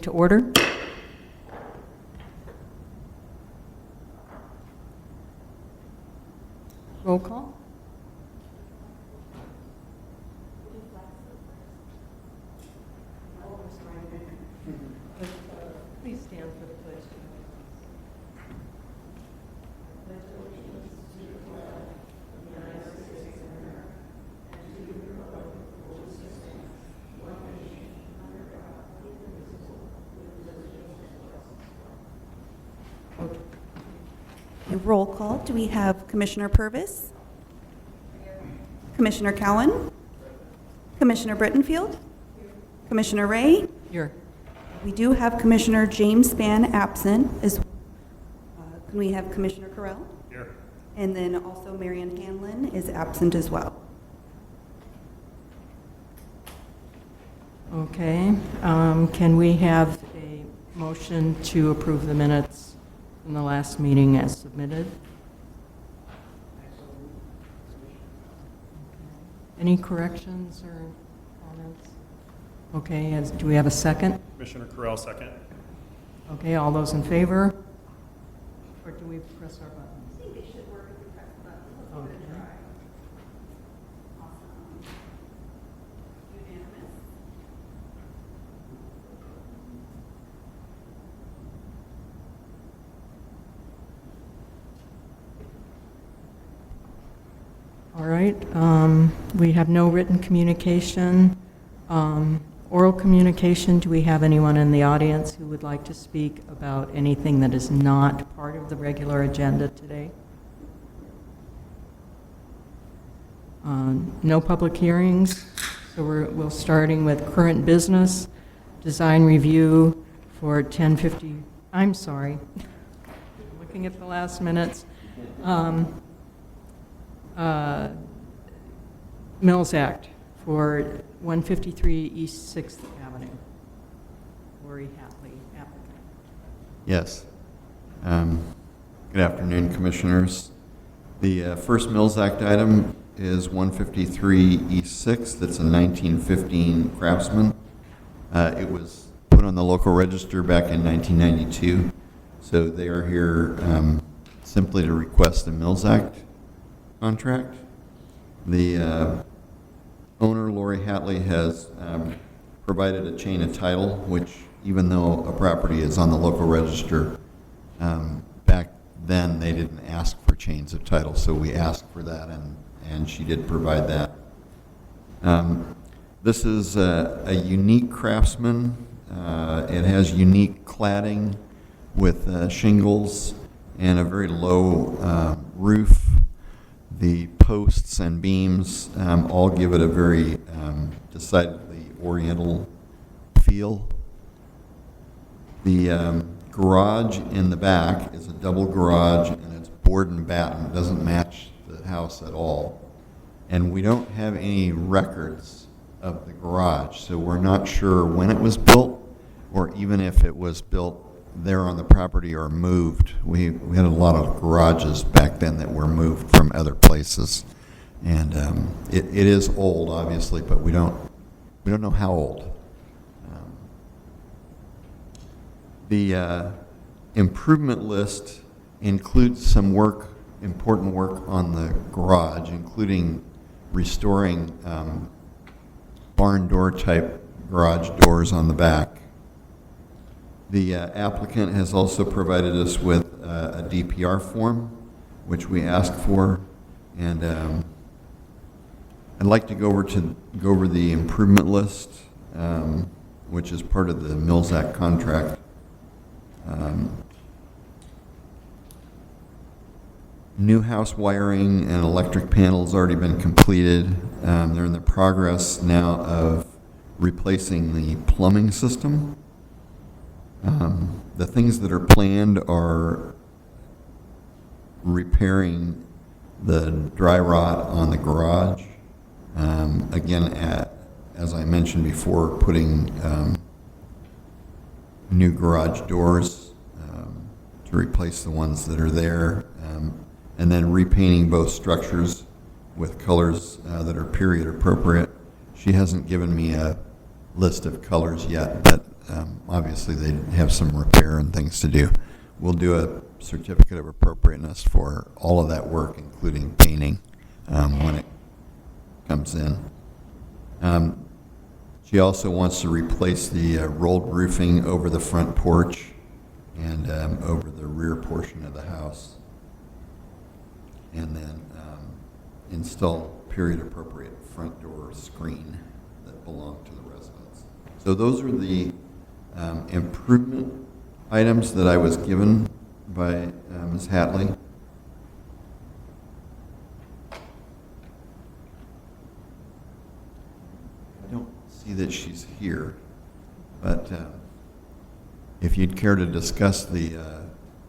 to order. Roll call. Please stand for the pledge. Roll call. Do we have Commissioner Purvis? Commissioner Cowan? Commissioner Brittenfield? Commissioner Ray? Here. We do have Commissioner James Spann absent. Can we have Commissioner Carell? Here. And then also Marion Hanlon is absent as well. Okay. Can we have a motion to approve the minutes from the last meeting as submitted? Any corrections or comments? Okay, do we have a second? Commissioner Correll, second. Okay, all those in favor? Or do we press our buttons? I think they should work if we press the button. Let's give it a try. Awesome. Unanimous. All right, we have no written communication. Oral communication, do we have anyone in the audience who would like to speak about anything that is not part of the regular agenda today? No public hearings, so we're starting with current business, design review for 1050, I'm sorry, looking at the last minutes. Mills Act for 153 East 6th Avenue. Lori Hatley, applicant. Yes. Good afternoon, Commissioners. The first Mills Act item is 153 East 6th. That's a 1915 Craftsman. It was put on the local register back in 1992, so they are here simply to request a Mills Act contract. The owner, Lori Hatley, has provided a chain of title, which, even though a property is on the local register, back then they didn't ask for chains of title, so we asked for that, and she did provide that. This is a unique Craftsman. It has unique cladding with shingles and a very low roof. The posts and beams all give it a very decidedly oriental feel. The garage in the back is a double garage, and it's board and batten. It doesn't match the house at all. And we don't have any records of the garage, so we're not sure when it was built or even if it was built there on the property or moved. We had a lot of garages back then that were moved from other places, and it is old, obviously, but we don't know how old. The improvement list includes some important work on the garage, including restoring barn door type garage doors on the back. The applicant has also provided us with a DPR form, which we asked for, and I'd like to go over the improvement list, which is part of the Mills Act contract. New house wiring and electric panels already been completed. They're in the progress now of replacing the plumbing system. The things that are planned are repairing the dry rot on the garage. Again, as I mentioned before, putting new garage doors to replace the ones that are there, and then repainting both structures with colors that are period appropriate. She hasn't given me a list of colors yet, but obviously they have some repair and things to do. We'll do a certificate of appropriateness for all of that work, including painting, when it comes in. She also wants to replace the rolled roofing over the front porch and over the rear portion of the house, and then install period-appropriate front door screen that belong to the residents. So those are the improvement items that I was given by Ms. Hatley. I don't see that she's here, but if you'd care to discuss the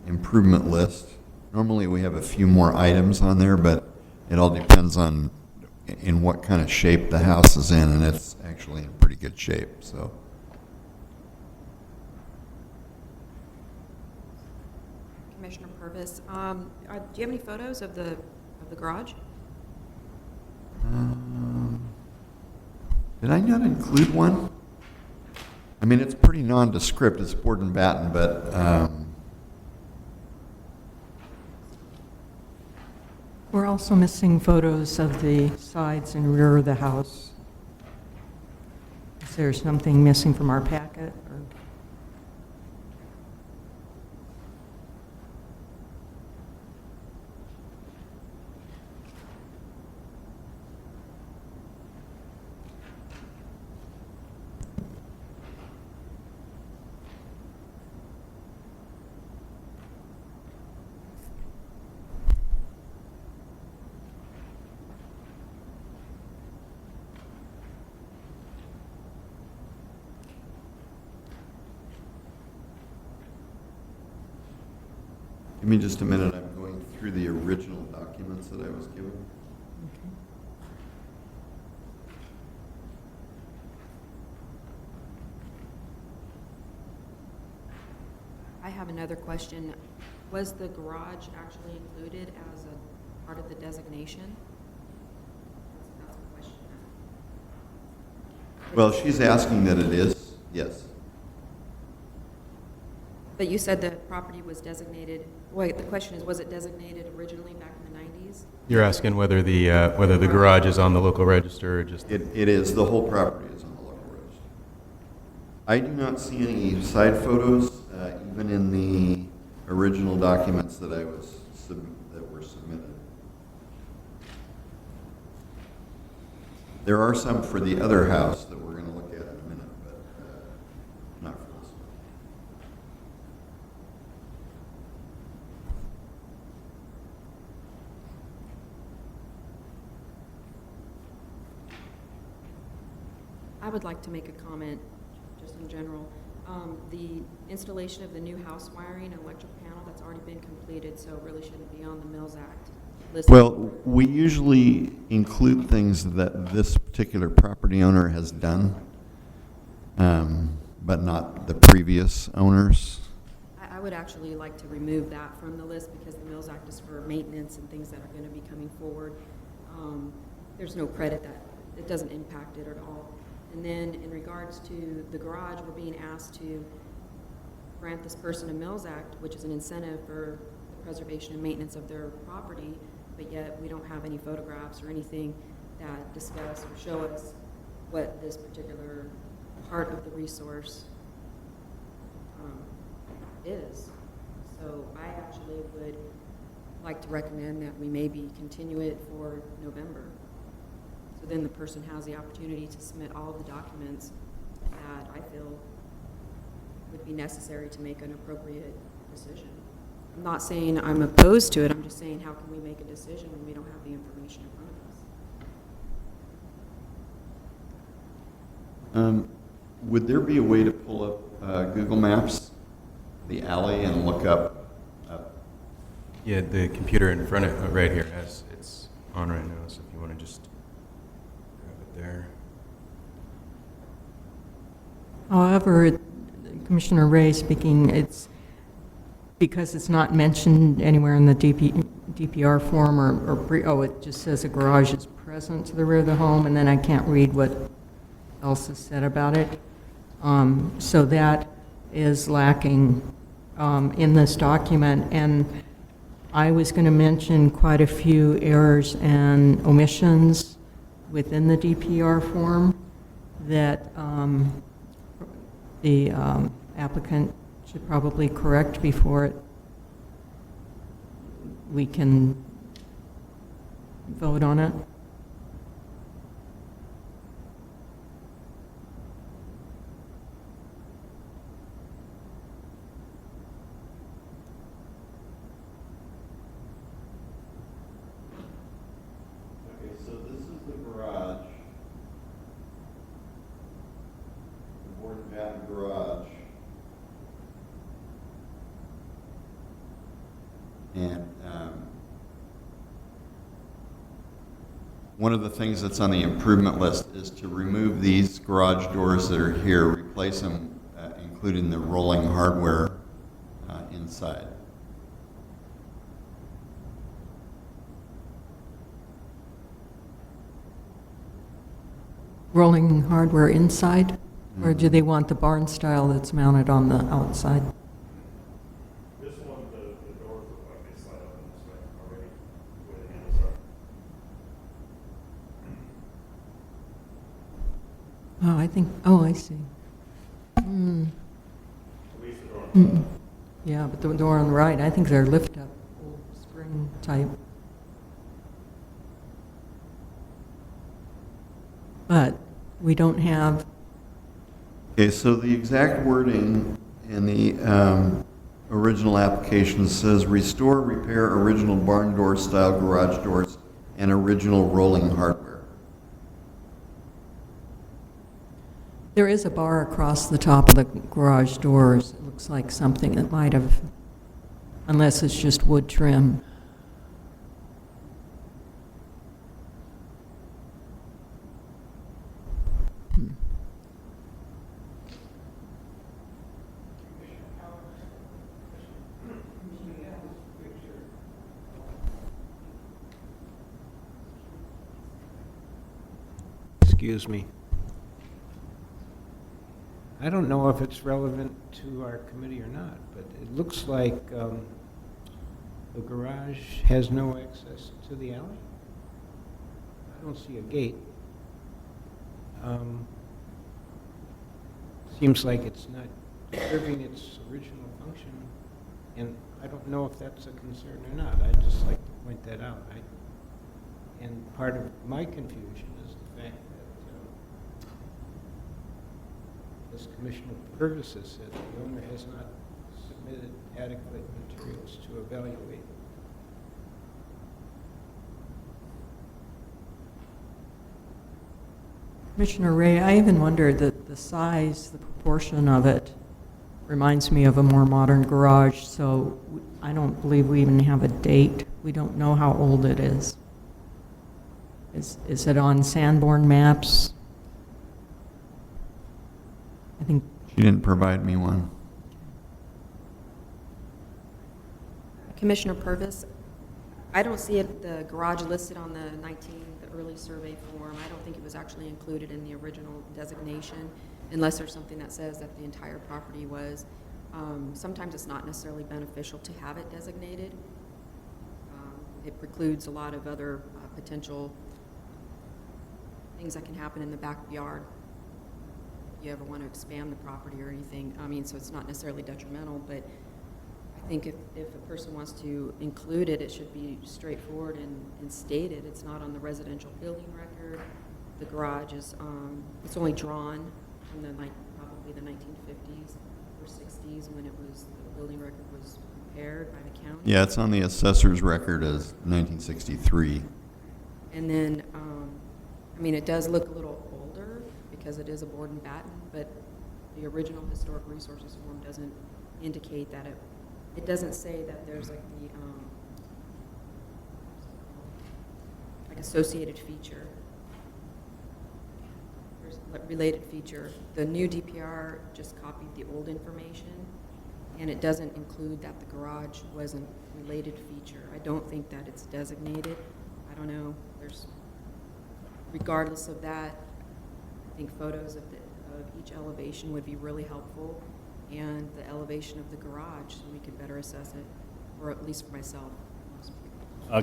improvement list, normally we have a few more items on there, but it all depends on in what kind of shape the house is in, and it's actually in pretty good shape. So, Commissioner Purvis, do you have any photos of the garage? did I not include one? I mean, it's pretty nondescript. It's board and batten, but We're also missing photos of the sides and rear of the house. Is there something missing from our packet? Or? give me just a minute. I'm going through the original documents that I was given. I have another question. Was the garage actually included as a part of the designation? That's the question. Well, she's asking that it is, yes. But you said the property was designated, wait, the question is, was it designated originally back in the 90s? You're asking whether the garage is on the local register or just... It is. The whole property is on the local register. I do not see any side photos, even in the original documents that that were submitted. There are some for the other house that we're going to look at in a minute, but not for this one. I would like to make a comment, just in general. The installation of the new house wiring and electric panel, that's already been completed, so it really shouldn't be on the Mills Act list. Well, we usually include things that this particular property owner has done, but not the previous owners. I would actually like to remove that from the list because the Mills Act is for maintenance and things that are going to be coming forward. There's no credit that it doesn't impact it at all. And then in regards to the garage, we're being asked to grant this person a Mills Act, which is an incentive for the preservation and maintenance of their property, but yet we don't have any photographs or anything that discuss or show us what this particular part of the resource is. So I actually would like to recommend that we maybe continue it for November. So then the person has the opportunity to submit all of the documents that I feel would be necessary to make an appropriate decision. I'm not saying I'm opposed to it, I'm just saying how can we make a decision when we don't have the information in front of us? Would there be a way to pull up Google Maps, the alley, and look up? Yeah, the computer in front of right here has it's on right now, so if you want to just grab it there. However, Commissioner Ray speaking, it's because it's not mentioned anywhere in the DPR form it just says a garage is present to the rear of the home, and then I can't read what else is said about it. So that is lacking in this document. And I was going to mention quite a few errors and omissions within the DPR form that the applicant should probably correct before we can vote on it. Okay, so this is the garage. The board and batten garage. And one of the things that's on the improvement list is to remove these garage doors that are here, replace them, including the rolling hardware inside. Rolling hardware inside, or do they want the barn style that's mounted on the outside? This one, the doors look like they slide up in this way already, where the handles are. Oh, I think, oh, I see. Mm. At least the door on the Mm-mm. left. Yeah, but the door on the right, I think they're lift-up, old spring type. But we don't have, Okay, so the exact wording in the original application says restore, repair original barn door style garage doors and original rolling hardware. there is a bar across the top of the garage doors. It looks like something that might have, unless it's just wood trim. Excuse me. I don't know if it's relevant to our committee or not, but it looks like the garage has no access to the alley. I don't see a gate. Seems like it's not serving its original function, and I don't know if that's a concern or not. I'd just like to point that out. And part of my confusion is the fact that, as Commissioner Purvis has said, the owner has not submitted adequate materials to evaluate. Commissioner Ray, I even wondered that the size, the proportion of it reminds me of a more modern garage, so I don't believe we even have a date. We don't know how old it is. Is it on Sanborn maps? I think, She didn't provide me one. Commissioner Purvis, I don't see the garage listed on the early survey form. I don't think it was actually included in the original designation, unless there's something that says that the entire property was. Sometimes it's not necessarily beneficial to have it designated. It precludes a lot of other potential things that can happen in the backyard. If you ever want to expand the property or anything, so it's not necessarily detrimental, but I think if a person wants to include it, it should be straightforward and stated. It's not on the residential building record. The garage is, it's only drawn from probably the 1950s or 60s when the building record was prepared by the county. Yeah, it's on the assessor's record as 1963. And then, it does look a little older because it is a board and batten, but the original historic resources form doesn't indicate that it doesn't say that there's like the associated feature. There's a related feature. The new DPR just copied the old information, and it doesn't include that the garage was a related feature. I don't think that it's designated. I don't know. Regardless of that, I think photos of of each elevation would be really helpful, and the elevation of the garage, so we could better assess it, or at least for myself.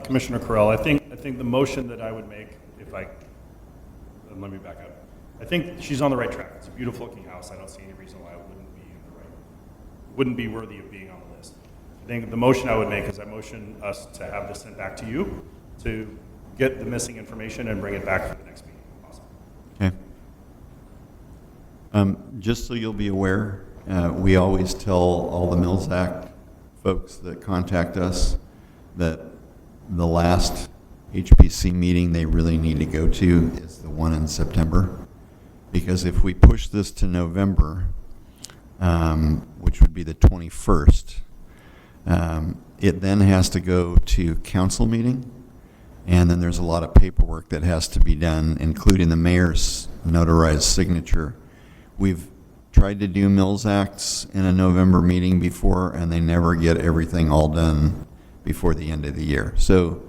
Commissioner Correll, I think the motion that I would make, let me back up. I think she's on the right track. It's a beautiful looking house. I don't see any reason why it wouldn't be worthy of being on the list. I think the motion I would make is I motion us to have this sent back to you to get the missing information and bring it back for the next meeting. Awesome. Okay. Just so you'll be aware, we always tell all the Mills Act folks that contact us that the last HPC meeting they really need to go to is the one in September. Because if we push this to November, which would be the 21st, it then has to go to council meeting, and then there's a lot of paperwork that has to be done, including the mayor's notarized signature. We've tried to do Mills Acts in a November meeting before, and they never get everything all done before the end of the year. So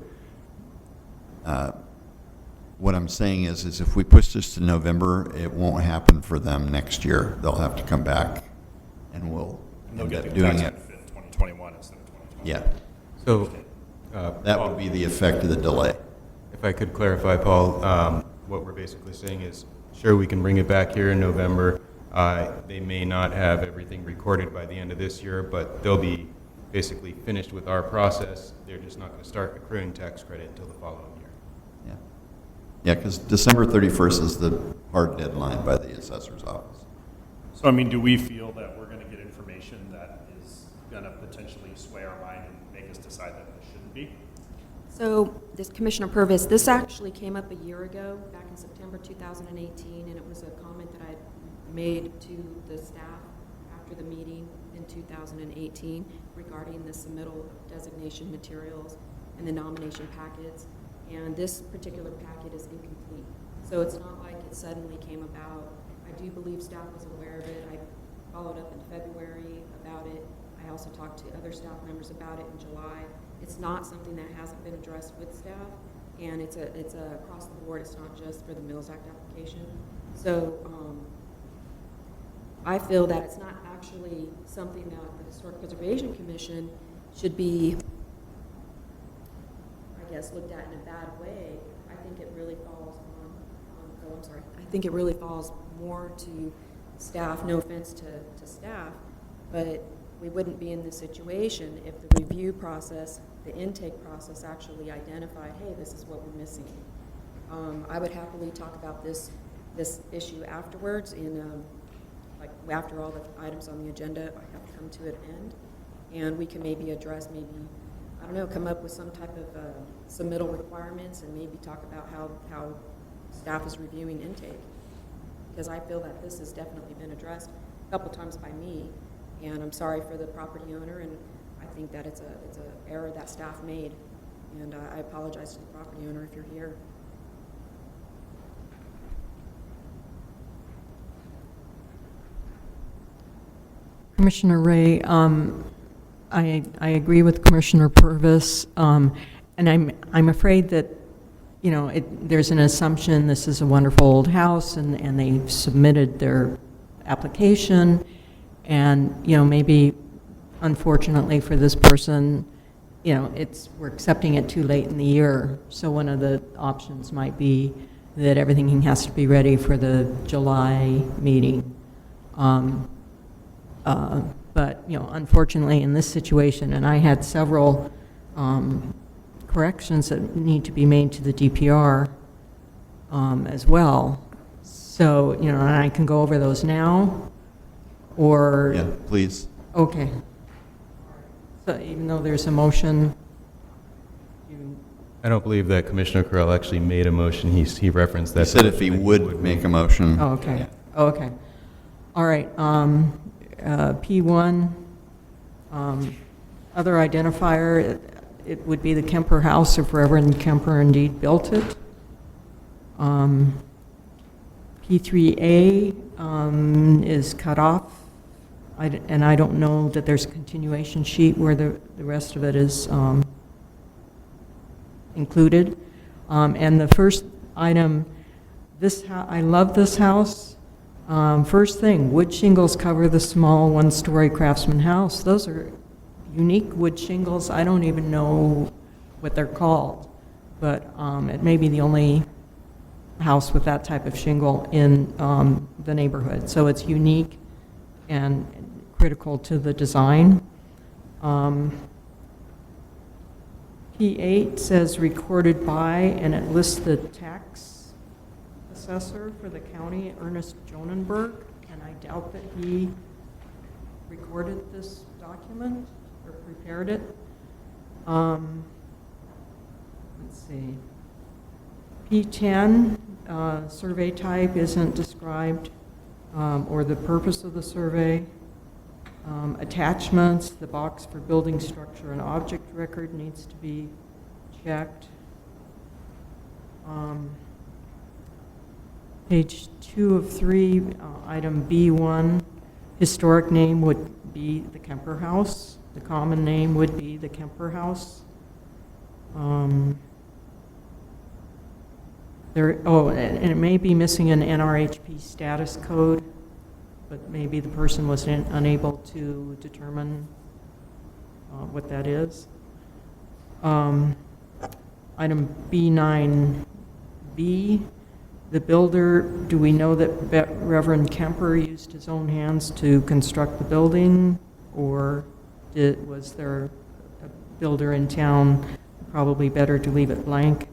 what I'm saying is if we push this to November, it won't happen for them next year. They'll have to come back, and we'll And they'll end get up the doing tax it. benefit in 2021 instead of 2020. Yeah, So, that Paul, would be the effect of the delay. if I could clarify, Paul, what we're basically saying is, sure, we can bring it back here in November. They may not have everything recorded by the end of this year, but they'll be basically finished with our process. They're just not going to start accruing tax credit until the following year. Yeah, yeah, because December 31st is the hard deadline by the assessor's office. So, I mean, do we feel that we're going to get information that is going to potentially sway our mind and make us decide that it shouldn't be? So, this Commissioner Purvis, this actually came up a year ago, back in September 2018, and it was a comment that I made to the staff after the meeting in 2018 regarding the submittal of designation materials and the nomination packets. And this particular packet is incomplete. So it's not like it suddenly came about. I do believe staff was aware of it. I followed up in February about it. I also talked to other staff members about it in July. It's not something that hasn't been addressed with staff, and it's a across the board. It's not just for the Mills Act application. So I feel that it's not actually something that the Historic Preservation Commission should be, I guess, looked at in a bad way. I think it really falls I think it really falls more to staff. No offense to staff, but we wouldn't be in this situation if the review process, the intake process, actually identified, hey, this is what we're missing. I would happily talk about this issue afterwards, like after all the items on the agenda have come to an end, and we can maybe address, I don't know, come up with some type of submittal requirements, and maybe talk about how staff is reviewing intake, because I feel that this has definitely been addressed a couple times by me, and I'm sorry for the property owner, and I think that it's a error that staff made, and I apologize to the property owner if you're here. Commissioner Ray, I agree with Commissioner Purvis, and I'm afraid that, you know, there's an assumption this is a wonderful old house, and they've submitted their application, and, you know, maybe unfortunately for this person, you know, we're accepting it too late in the year. So one of the options might be that everything has to be ready for the July meeting. But, you know, unfortunately in this situation, and I had several corrections that need to be made to the DPR as well. So, you know, and I can go over those now, or... Yeah, please. Okay. So even though there's a motion, I don't believe that Commissioner Correll actually made a motion. He referenced that. He said if he would make a motion. oh, okay, Yeah. oh, okay. All right, P1, other identifier, it would be the Kemper House if Reverend Kemper indeed built it. P3A is cut off, and I don't know that there's a continuation sheet where the rest of it is included. And the first item, I love this house, First thing, wood shingles cover the small one-story Craftsman house. Those are unique wood shingles. I don't even know what they're called, but it may be the only house with that type of shingle in the neighborhood. So it's unique and critical to the design. P8 says recorded by, and it lists the tax assessor for the county, Ernest Jonenberg, and I doubt that he recorded this document or prepared it. Let's see. P10, survey type isn't described, or the purpose of the survey. Attachments, the box for building structure and object record needs to be checked. Page 2 of 3, item B1, historic name would be the Kemper House. The common name would be the Kemper House. And it may be missing an NRHP status code, but maybe the person was unable to determine what that is. Item B9B, the builder, do we know that Reverend Kemper used his own hands to construct the building, or was there a builder in town? Probably better to leave it blank.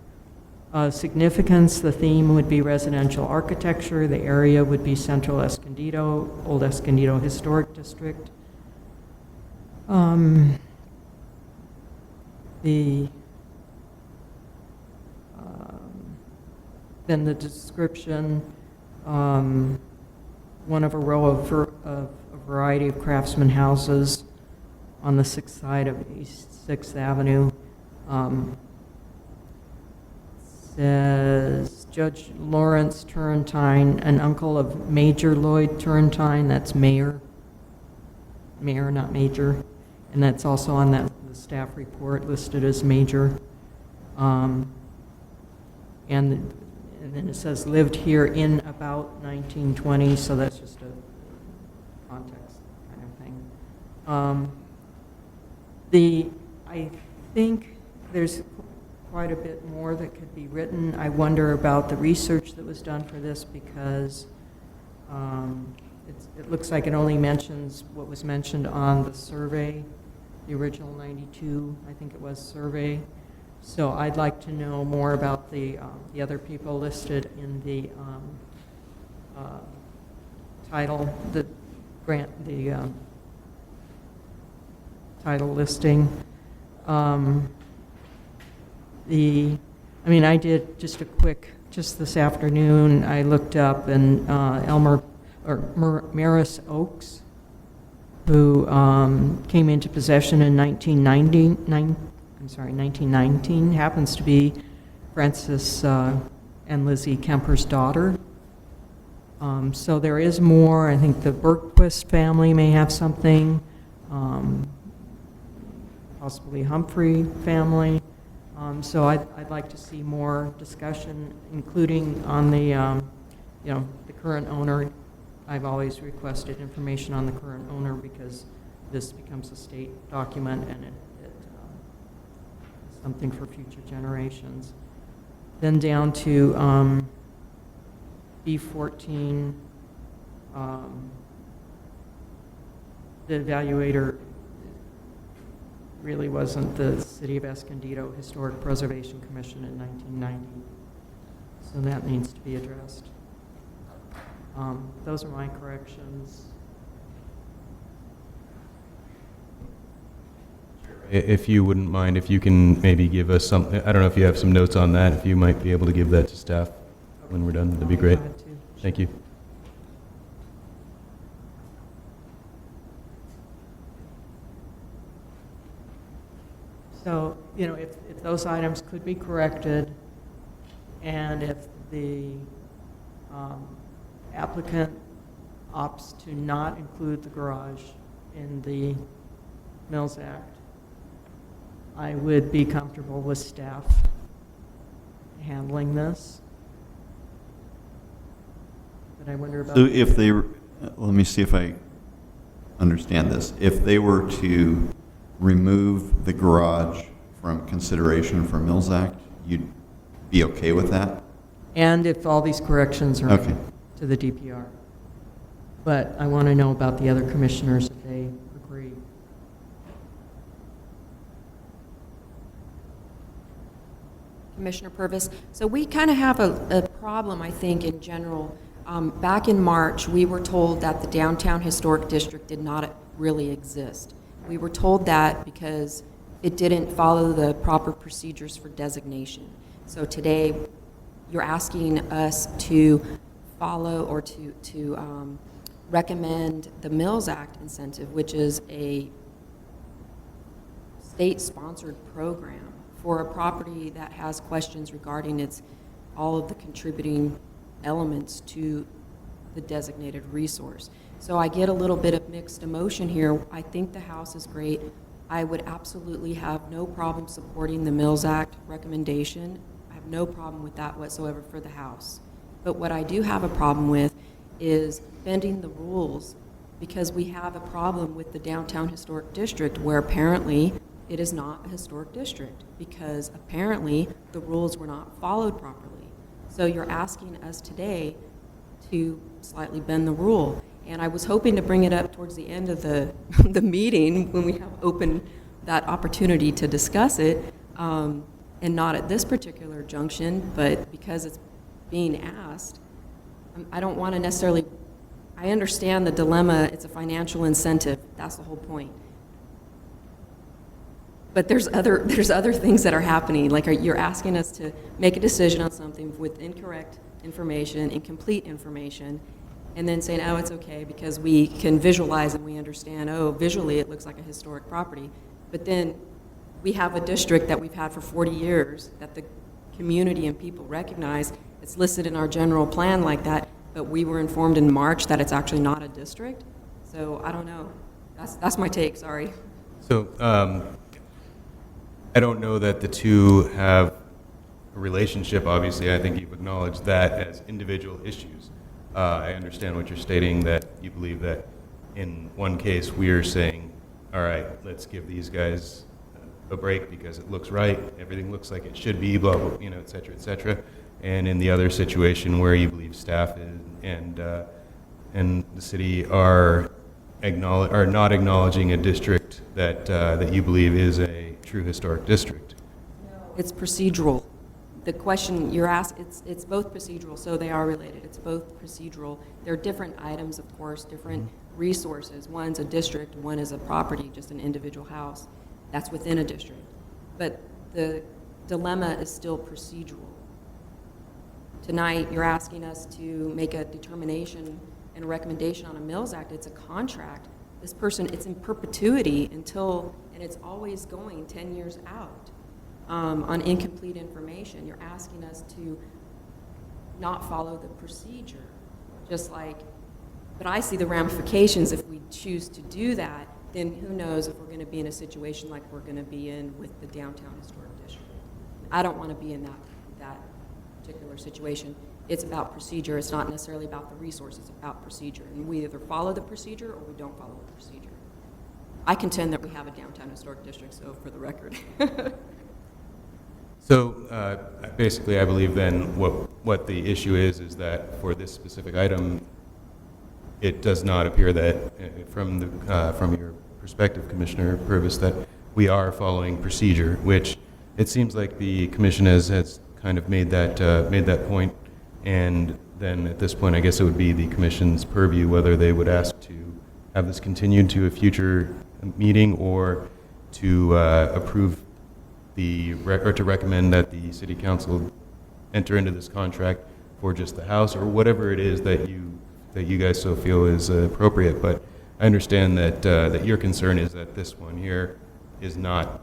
Significance, the theme would be residential architecture. The area would be Central Escondido, Old Escondido Historic District. Then the description, one of a row of a variety of Craftsman houses on the 6th side of East 6th Avenue. Says Judge Lawrence Turrentine, an uncle of Major Lloyd Turrentine, that's Mayor, not Major, and that's also on the staff report listed as Major. And then it says lived here in about 1920, so that's just a context kind of thing. I think there's quite a bit more that could be written. I wonder about the research that was done for this, because it looks like it only mentions what was mentioned on the survey, the original 92, I think it was, survey. So I'd like to know more about the other people listed in the title, the grant, the title listing. I did just this afternoon, I looked up, and Maris Oakes, who came into possession in 1919, happens to be Francis and Lizzie Kemper's daughter. So there is more. I think the Bergquist family may have something, possibly Humphrey family. So I'd like to see more discussion, including on the current owner. I've always requested information on the current owner, because this becomes a state document, and it is something for future generations. Then down to B14, the evaluator really wasn't the City of Escondido Historic Preservation Commission in 1990. So that needs to be addressed. Those are my corrections. If you wouldn't mind, if you can maybe give us some, I don't know if you have some notes on that, if you might be able to give that to staff when we're done, that'd be great. Glad to. Thank you. So, if those items could be corrected, and if the applicant opts to not include the garage in the Mills Act, I would be comfortable with staff handling this. But And I wonder about. So if they, let me see if I understand this. If they were to remove the garage from consideration for Mills Act, you'd be okay with that? And if all these corrections are Okay. made to the DPR. But I want to know about the other commissioners if they agree. Commissioner Purvis. So we kind of have a problem, I think, in general. Back in March, we were told that the Downtown Historic District did not really exist. We were told that because it didn't follow the proper procedures for designation. So today, you're asking us to follow or to recommend the Mills Act incentive, which is a state-sponsored program for a property that has questions regarding all of the contributing elements to the designated resource. So I get a little bit of mixed emotion here. I think the house is great. I would absolutely have no problem supporting the Mills Act recommendation. I have no problem with that whatsoever for the house. But what I do have a problem with is bending the rules, because we have a problem with the Downtown Historic District where apparently it is not a historic district, because apparently the rules were not followed properly. So you're asking us today to slightly bend the rule. And I was hoping to bring it up towards the end of the, the meeting when we have open that opportunity to discuss it, and not at this particular junction, but because it's being asked, I don't want to necessarily, I understand the dilemma, it's a financial incentive, that's the whole point. But there's other things that are happening, like you're asking us to make a decision on something with incorrect information, incomplete information, and then saying, oh, it's okay because we can visualize and we understand, oh, visually it looks like a historic property. But then we have a district that we've had for 40 years that the community and people recognize. It's listed in our general plan like that, but we were informed in March that it's actually not a district. So I don't know. That's my take, sorry. So I don't know that the two have a relationship. Obviously, I think you've acknowledged that as individual issues. I understand what you're stating, that you believe that in one case we are saying, all right, let's give these guys a break because it looks right, everything looks like it should be, blah, blah, you know, et cetera, et cetera. And in the other situation where you believe staff and the city are not acknowledging a district that you believe is a true historic district. It's procedural. The question you're asked, it's both procedural, so they are related. It's both procedural. There are different items, of course, different resources. One's a district, one is a property, just an individual house that's within a district. But the dilemma is still procedural. Tonight, you're asking us to make a determination and a recommendation on a Mills Act. It's a contract. This person, it's in perpetuity until, and it's always going 10 years out on incomplete information. You're asking us to not follow the procedure, just like, but I see the ramifications if we choose to do that, then who knows if we're going to be in a situation like we're going to be in with the Downtown Historic District. I don't want to be in that particular situation. It's about procedure. It's not necessarily about the resources. It's about procedure. And we either follow the procedure or we don't follow the procedure. I contend that we have a Downtown Historic District, so for the record. So basically, I believe then what the issue is that for this specific item, it does not appear that, from your perspective, Commissioner Purvis, that we are following procedure, which it seems like the commission has kind of made that point, and then at this point, I guess it would be the commission's purview whether they would ask to have this continued to a future meeting or to approve or to recommend that the city council enter into this contract for just the house or whatever it is that you guys so feel is appropriate. But I understand that that your concern is that this one here has not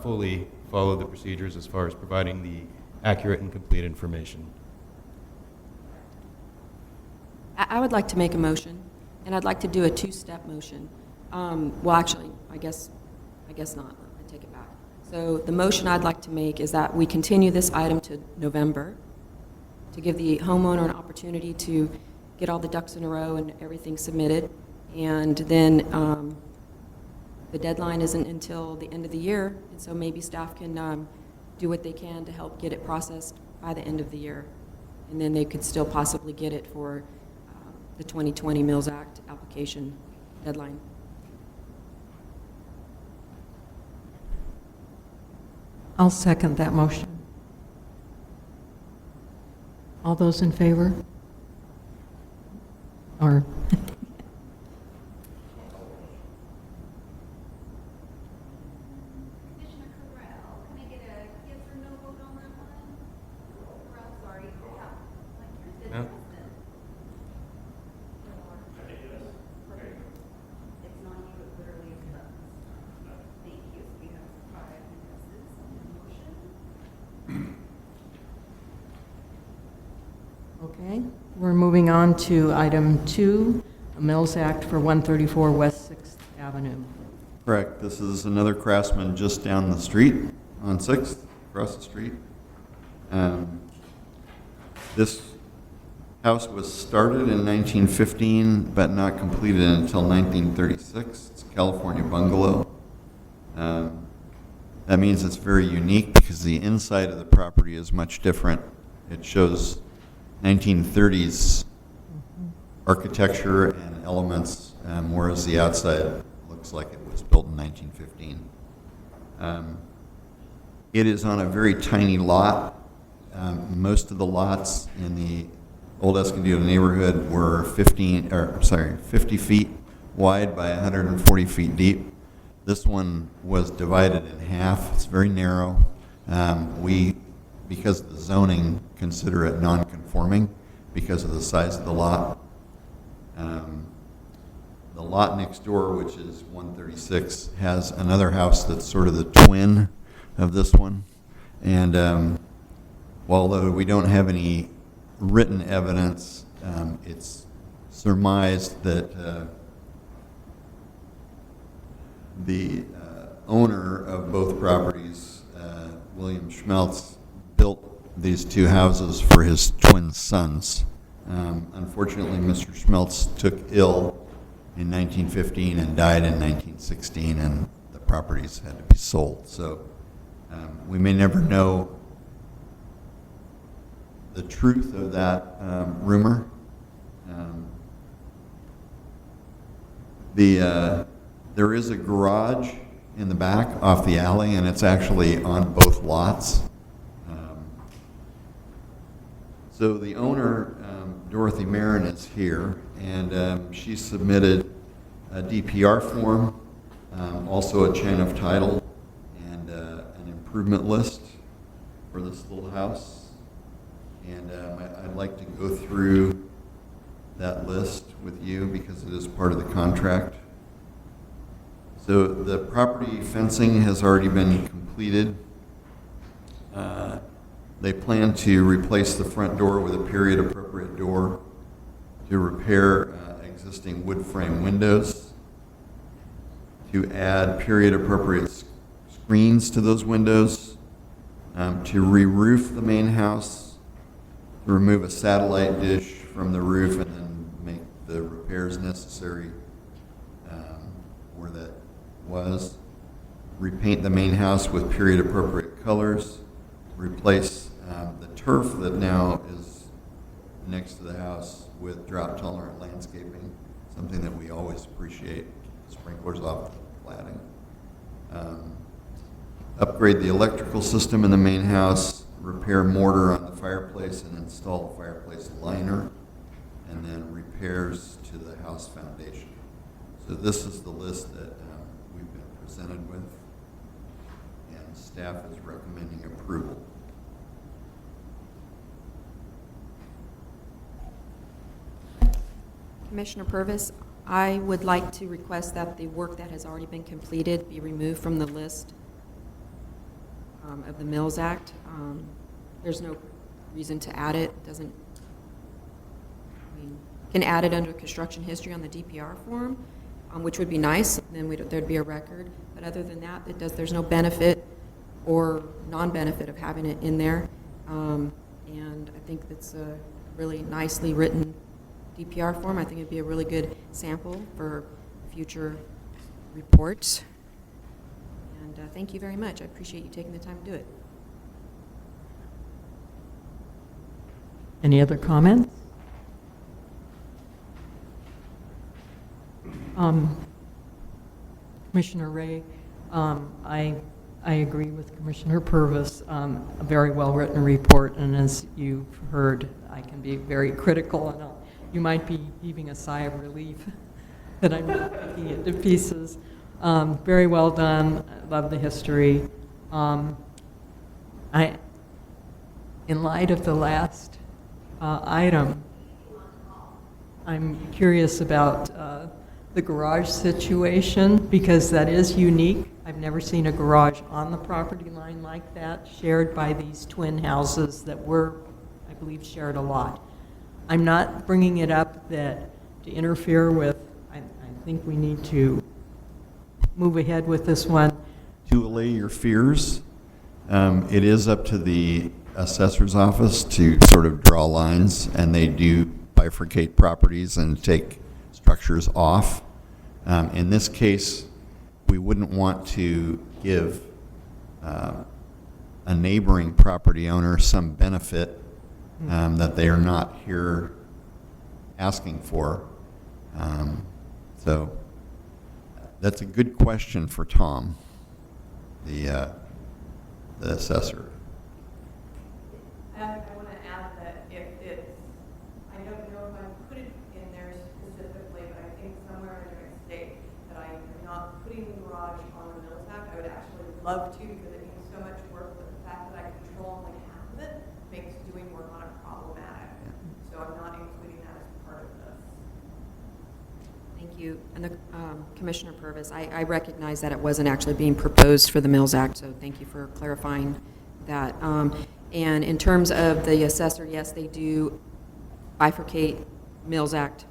fully followed the procedures as far as providing the accurate and complete information. I would like to make a motion, and I'd like to do a two-step motion. Well, actually, I guess not. I take it back. So the motion I'd like to make is that we continue this item to November, to give the homeowner an opportunity to get all the ducks in a row and everything submitted. And then the deadline isn't until the end of the year, and so maybe staff can do what they can to help get it processed by the end of the year. And then they could still possibly get it for the 2020 Mills Act application deadline. I'll second that motion. All those in favor? Or, Commissioner Correll, can I get a yes or no vote on that one? Correll, sorry, yeah, like yours did. No. It's not you, it literally is us. Thank you. We have 5 yeses on the motion. okay, we're moving on to item 2, a Mills Act for 134 West 6th Avenue. Correct. This is another Craftsman just down the street on 6th, across the street. This house was started in 1915, but not completed until 1936. It's a California bungalow. That means it's very unique because the inside of the property is much different. It shows 1930s architecture and elements, whereas the outside looks like it was built in 1915. It is on a very tiny lot. Most of the lots in the old Escondido neighborhood were 50 feet wide by 140 feet deep. This one was divided in half. It's very narrow. We, because of the zoning, consider it non-conforming because of the size of the lot. The lot next door, which is 136, has another house that's sort of the twin of this one. And although we don't have any written evidence, it's surmised that the owner of both properties, William Schmelz, built these 2 houses for his twin sons. Unfortunately, Mr. Schmelz took ill in 1915 and died in 1916, and the properties had to be sold. So we may never know the truth of that rumor. There is a garage in the back off the alley, and it's actually on both lots. So the owner, Dorothy Marin, is here, and she submitted a DPR form, also a chain of title, and an improvement list for this little house. And I'd like to go through that list with you because it is part of the contract. So the property fencing has already been completed. They plan to replace the front door with a period-appropriate door, to repair existing wood frame windows, to add period-appropriate screens to those windows, to re-roof the main house, to remove a satellite dish from the roof and then make the repairs necessary where that was, repaint the main house with period-appropriate colors, replace the turf that now is next to the house with drought-tolerant landscaping, something that we always appreciate, sprinklers off the cladding. Upgrade the electrical system in the main house, repair mortar on the fireplace and install a fireplace liner, and then repairs to the house foundation. So this is the list that we've been presented with, and staff is recommending approval. Commissioner Purvis, I would like to request that the work that has already been completed be removed from the list of the Mills Act. There's no reason to add it. Can add it under construction history on the DPR form, which would be nice. Then there'd be a record. But other than that, there's no benefit or non-benefit of having it in there. and I think it's a really nicely written DPR form. I think it'd be a really good sample for future reports. And thank you very much. I appreciate you taking the time to do it. Any other comments? Commissioner Ray, I agree with Commissioner Purvis. A very well-written report, and as you've heard, I can be very critical, and you might be heaving a sigh of relief that I'm not picking it to pieces. Very well done. I love the history. In light of the last item, I'm curious about the garage situation, because that is unique. I've never seen a garage on the property line like that, shared by these twin houses that were, I believe, shared a lot. I'm not bringing it up to interfere with, I think we need to move ahead with this one. To allay your fears, it is up to the assessor's office to sort of draw lines, and they do bifurcate properties and take structures off. In this case, we wouldn't want to give a neighboring property owner some benefit that they are not here asking for. So that's a good question for Tom, the assessor. I want to add that if it's, I don't know if I put it in there specifically, but I think somewhere in there it states that I am not putting the garage on the Mills Act. I would actually love to, because it means so much work, but the fact that I control only half of it makes doing work on it problematic. So I'm not including that as part of this. Thank you. And Commissioner Purvis, I recognize that it wasn't actually being proposed for the Mills Act, so thank you for clarifying that. And in terms of the assessor, yes, they do bifurcate Mills Act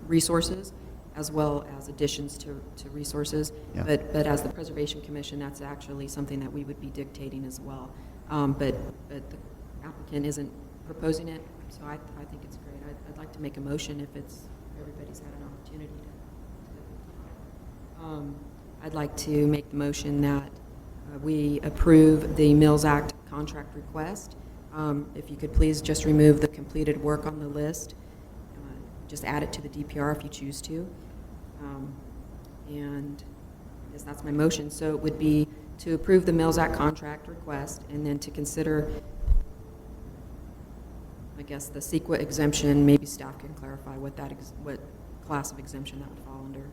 resources as well as additions to resources. Yeah. But as the Preservation Commission, that's actually something that we would be dictating as well. But the applicant isn't proposing it, so I think it's great. I'd like to make a motion if everybody's had an opportunity to. I'd like to make the motion that we approve the Mills Act contract request. If you could please just remove the completed work on the list. Just add it to the DPR if you choose to. And I guess that's my motion. So it would be to approve the Mills Act contract request, and then to consider, I guess, the CEQA exemption. Maybe staff can clarify what class of exemption that would fall under.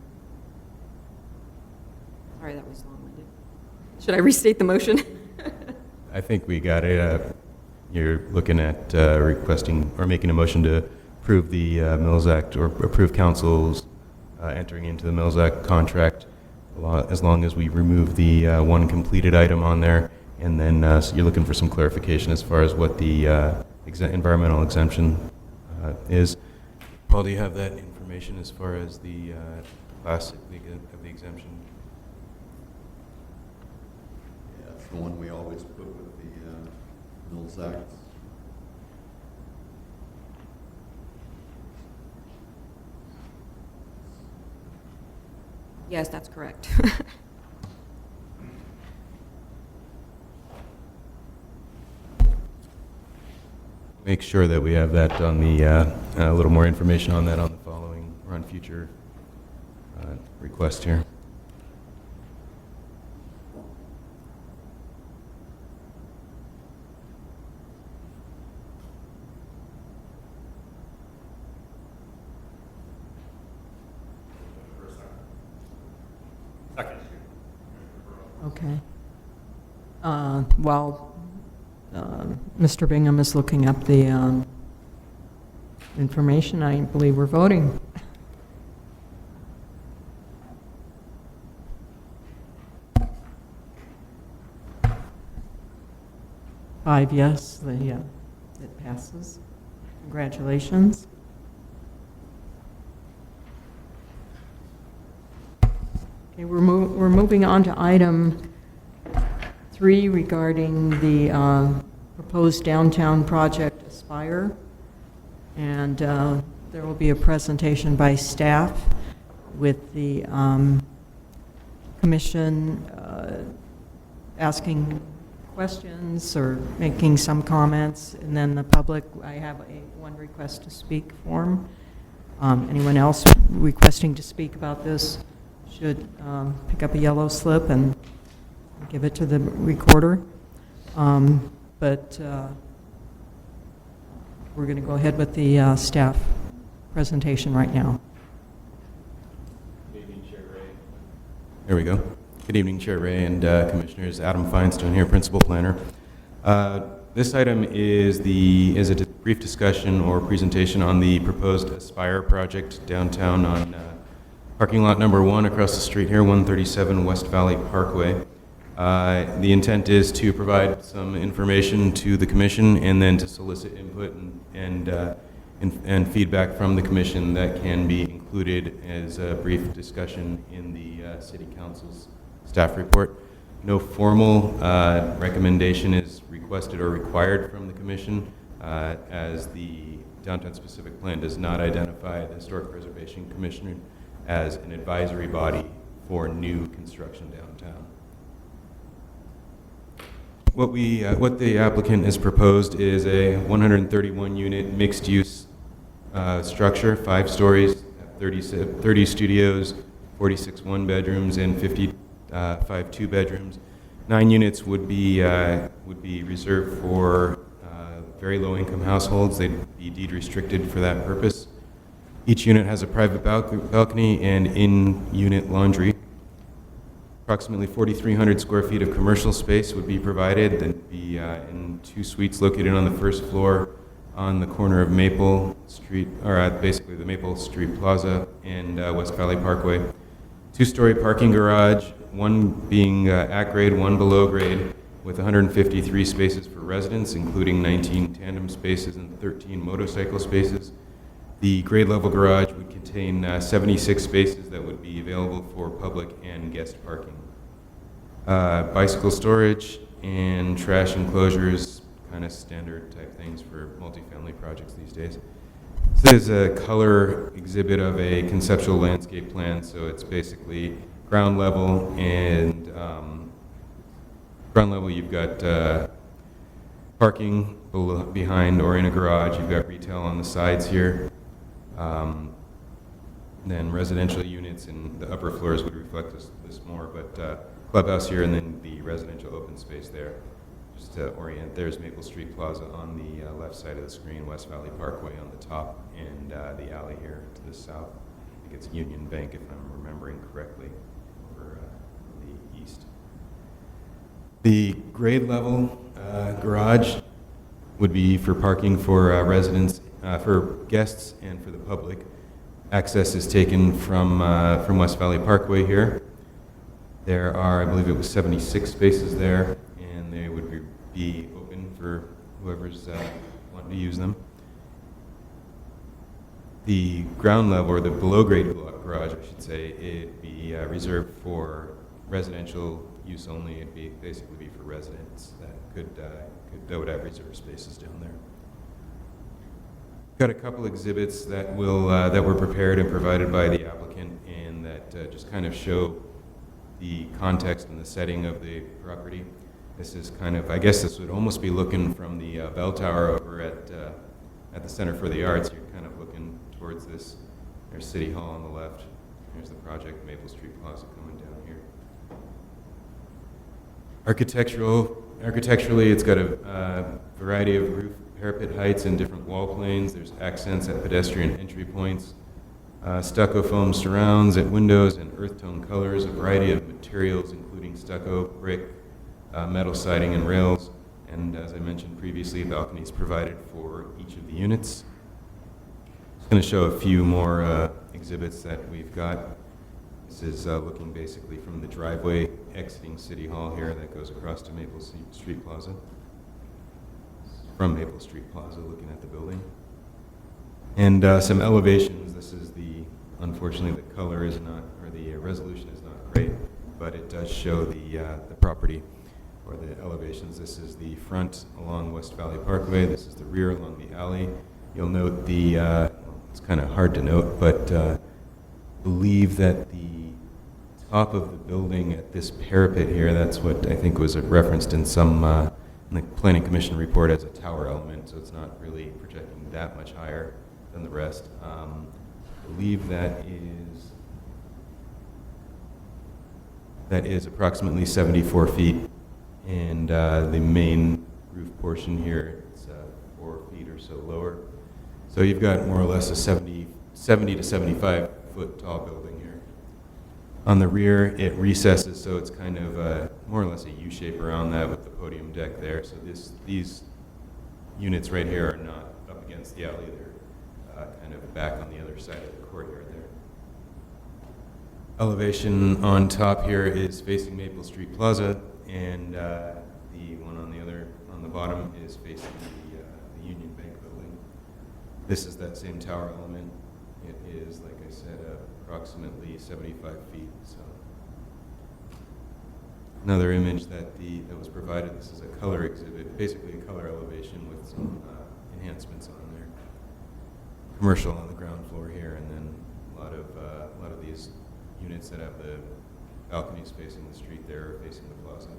Sorry, that was long-winded. Should I restate the motion? I think we got it. You're looking at requesting or making a motion to approve the Mills Act, or approve council's entering into the Mills Act contract, as long as we remove the one completed item on there. And then so you're looking for some clarification as far as what the environmental exemption is. Paul, do you have that information as far as the class of the exemption? Yeah, it's the one we always put with the Mills Act. Yes, that's correct. Make sure that we have that on the, a little more information on that on the following, or on future request here. Second. Okay. While Mr. Bingham is looking up the information, I believe we're voting. Five yes, it passes. Congratulations. Okay, we're moving on to item 3 regarding the proposed downtown project Aspire. And there will be a presentation by staff with the commission asking questions or making some comments, and then the public, I have one request to speak form. Anyone else requesting to speak about this should pick up a yellow slip and give it to the recorder. But we're going to go ahead with the staff presentation right now. There we go. Good evening, Chair Ray and Commissioners. Adam Feinstein here, Principal Planner. This item is a brief discussion or presentation on the proposed Aspire project downtown on parking lot number 1 across the street here, 137 West Valley Parkway. The intent is to provide some information to the Commission and then to solicit input and feedback from the Commission that can be included as a brief discussion in the City Council's staff report. No formal recommendation is requested or required from the Commission, as the Downtown Specific Plan does not identify the Historic Preservation Commission as an advisory body for new construction downtown. What the applicant has proposed is a 131-unit mixed-use structure, 5 stories, 30 studios, 46 one-bedrooms, and 55 two-bedrooms. 9 units would be reserved for very low-income households. They'd be deed restricted for that purpose. Each unit has a private balcony and in-unit laundry. Approximately 4,300 square feet of commercial space would be provided. There'd be in 2 suites located on the first floor on the corner of Maple Street, or basically the Maple Street Plaza and West Valley Parkway. 2-story parking garage, one being at grade, one below grade, with 153 spaces for residents, including 19 tandem spaces and 13 motorcycle spaces. The grade level garage would contain 76 spaces that would be available for public and guest parking. Bicycle storage and trash enclosures, kind of standard type things for multifamily projects these days. This is a color exhibit of a conceptual landscape plan, so it's basically ground level, and ground level you've got parking behind or in a garage. You've got retail on the sides here. Then residential units in the upper floors would reflect this more, but clubhouse here and then the residential open space there. Just to orient, there's Maple Street Plaza on the left side of the screen, West Valley Parkway on the top, and the alley here to the south. I think it's Union Bank if I'm remembering correctly, over the east. The grade level garage would be for parking for residents, for guests and for the public. Access is taken from West Valley Parkway here. There are, I believe it was 76 spaces there, and they would be open for whoever's wanting to use them. The ground level, or the below grade garage, I should say, it'd be reserved for residential use only. It'd be basically be for residents that would have reserved spaces down there. Got a couple exhibits that were prepared and provided by the applicant, and that just kind of show the context and the setting of the property. This is kind of, I guess this would almost be looking from the bell tower over at the Center for the Arts. You're kind of looking towards this. There's City Hall on the left. There's the project, Maple Street Plaza coming down here. Architecturally, it's got a variety of roof parapet heights and different wall planes. There's accents at pedestrian entry points. Stucco foam surrounds at windows and earth tone colors, a variety of materials including stucco, brick, metal siding and rails, and as I mentioned previously, balconies provided for each of the units. I'm going to show a few more exhibits that we've got. This is looking basically from the driveway exiting City Hall here that goes across to Maple Street Plaza. From Maple Street Plaza, looking at the building. And some elevations. This is unfortunately the color is not, or the resolution is not great, but it does show the property or the elevations. This is the front along West Valley Parkway. This is the rear along the alley. You'll note it's kind of hard to note, but believe that the top of the building at this parapet here, that's what I think was referenced in some in the Planning Commission report as a tower element, so it's not really projecting that much higher than the rest. I believe that is approximately 74 feet, and the main roof portion here is 4 feet or so lower. So you've got more or less a 70 to 75 foot tall building here. On the rear, it recesses, so it's kind of more or less a U shape around that with the podium deck there. So these units right here are not up against the alley. They're kind of back on the other side of the courtyard there. Elevation on top here is facing Maple Street Plaza, and the one on the bottom is facing the Union Bank building. This is that same tower element. It is, like I said, approximately 75 feet. So another image that was provided. This is a color exhibit, basically a color elevation with some enhancements on there. Commercial on the ground floor here, and then a lot of these units that have the balconies facing the street there or facing the plaza.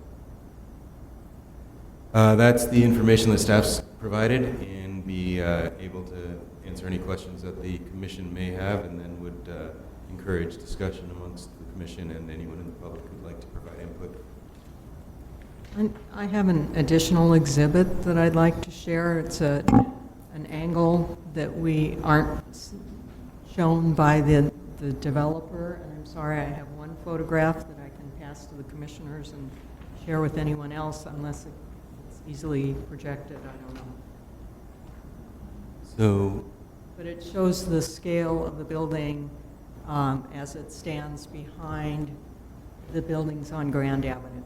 That's the information that staff's provided, and be able to answer any questions that the commission may have, and then would encourage discussion amongst the commission and anyone in the public who'd like to provide input. I have an additional exhibit that I'd like to share. It's an angle that we aren't shown by the developer. And I'm sorry, I have one photograph that I can pass to the commissioners and share with anyone else, unless it's easily projected. I don't know. So, But it shows the scale of the building as it stands behind the buildings on Grand Avenue.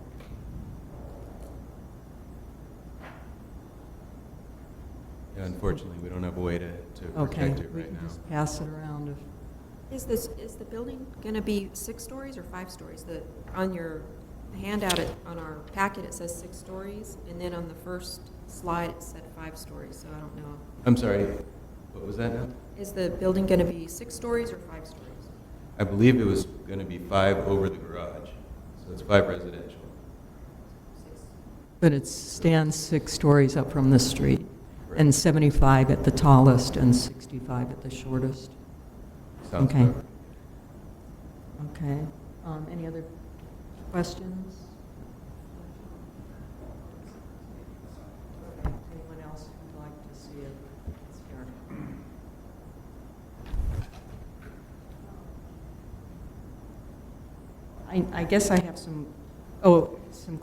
yeah, unfortunately, we don't have a way to Okay, protect it we right can now. just pass it around. Is the building going to be 6 stories or 5 stories? On your handout on our packet, it says 6 stories, and then on the first slide, it said 5 stories, so I don't know. I'm sorry, what was that now? Is the building going to be 6 stories or 5 stories? I believe it was going to be 5 over the garage, so it's 5 residential. But it stands 6 stories up from the street, Correct. and 75 at the tallest and 65 at the shortest. Sounds Okay. perfect. Okay. Any other questions? Anyone else who'd like to see it? It's here. I guess I have some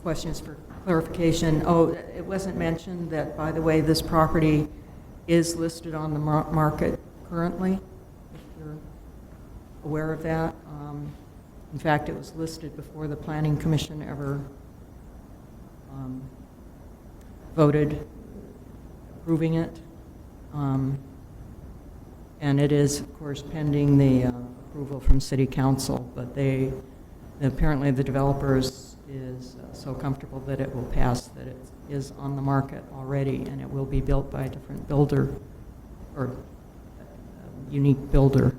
questions for clarification. Oh, it wasn't mentioned that, by the way, this property is listed on the market currently, if you're aware of that. In fact, it was listed before the Planning Commission ever voted approving it. And it is, of course, pending the approval from City Council, but apparently the developers is so comfortable that it will pass that it is on the market already, and it will be built by a different builder, or a unique builder.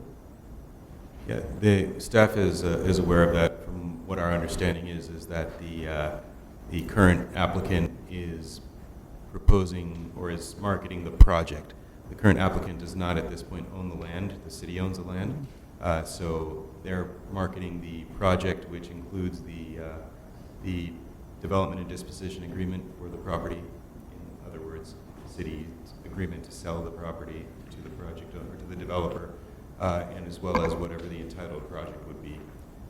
Yeah, the staff is aware of that. From what our understanding is that the current applicant is proposing or is marketing the project. The current applicant does not at this point own the land. The city owns the land. So they're marketing the project, which includes the development and disposition agreement for the property. In other words, the city's agreement to sell the property to the project owner, to the developer, and as well as whatever the entitled project would be.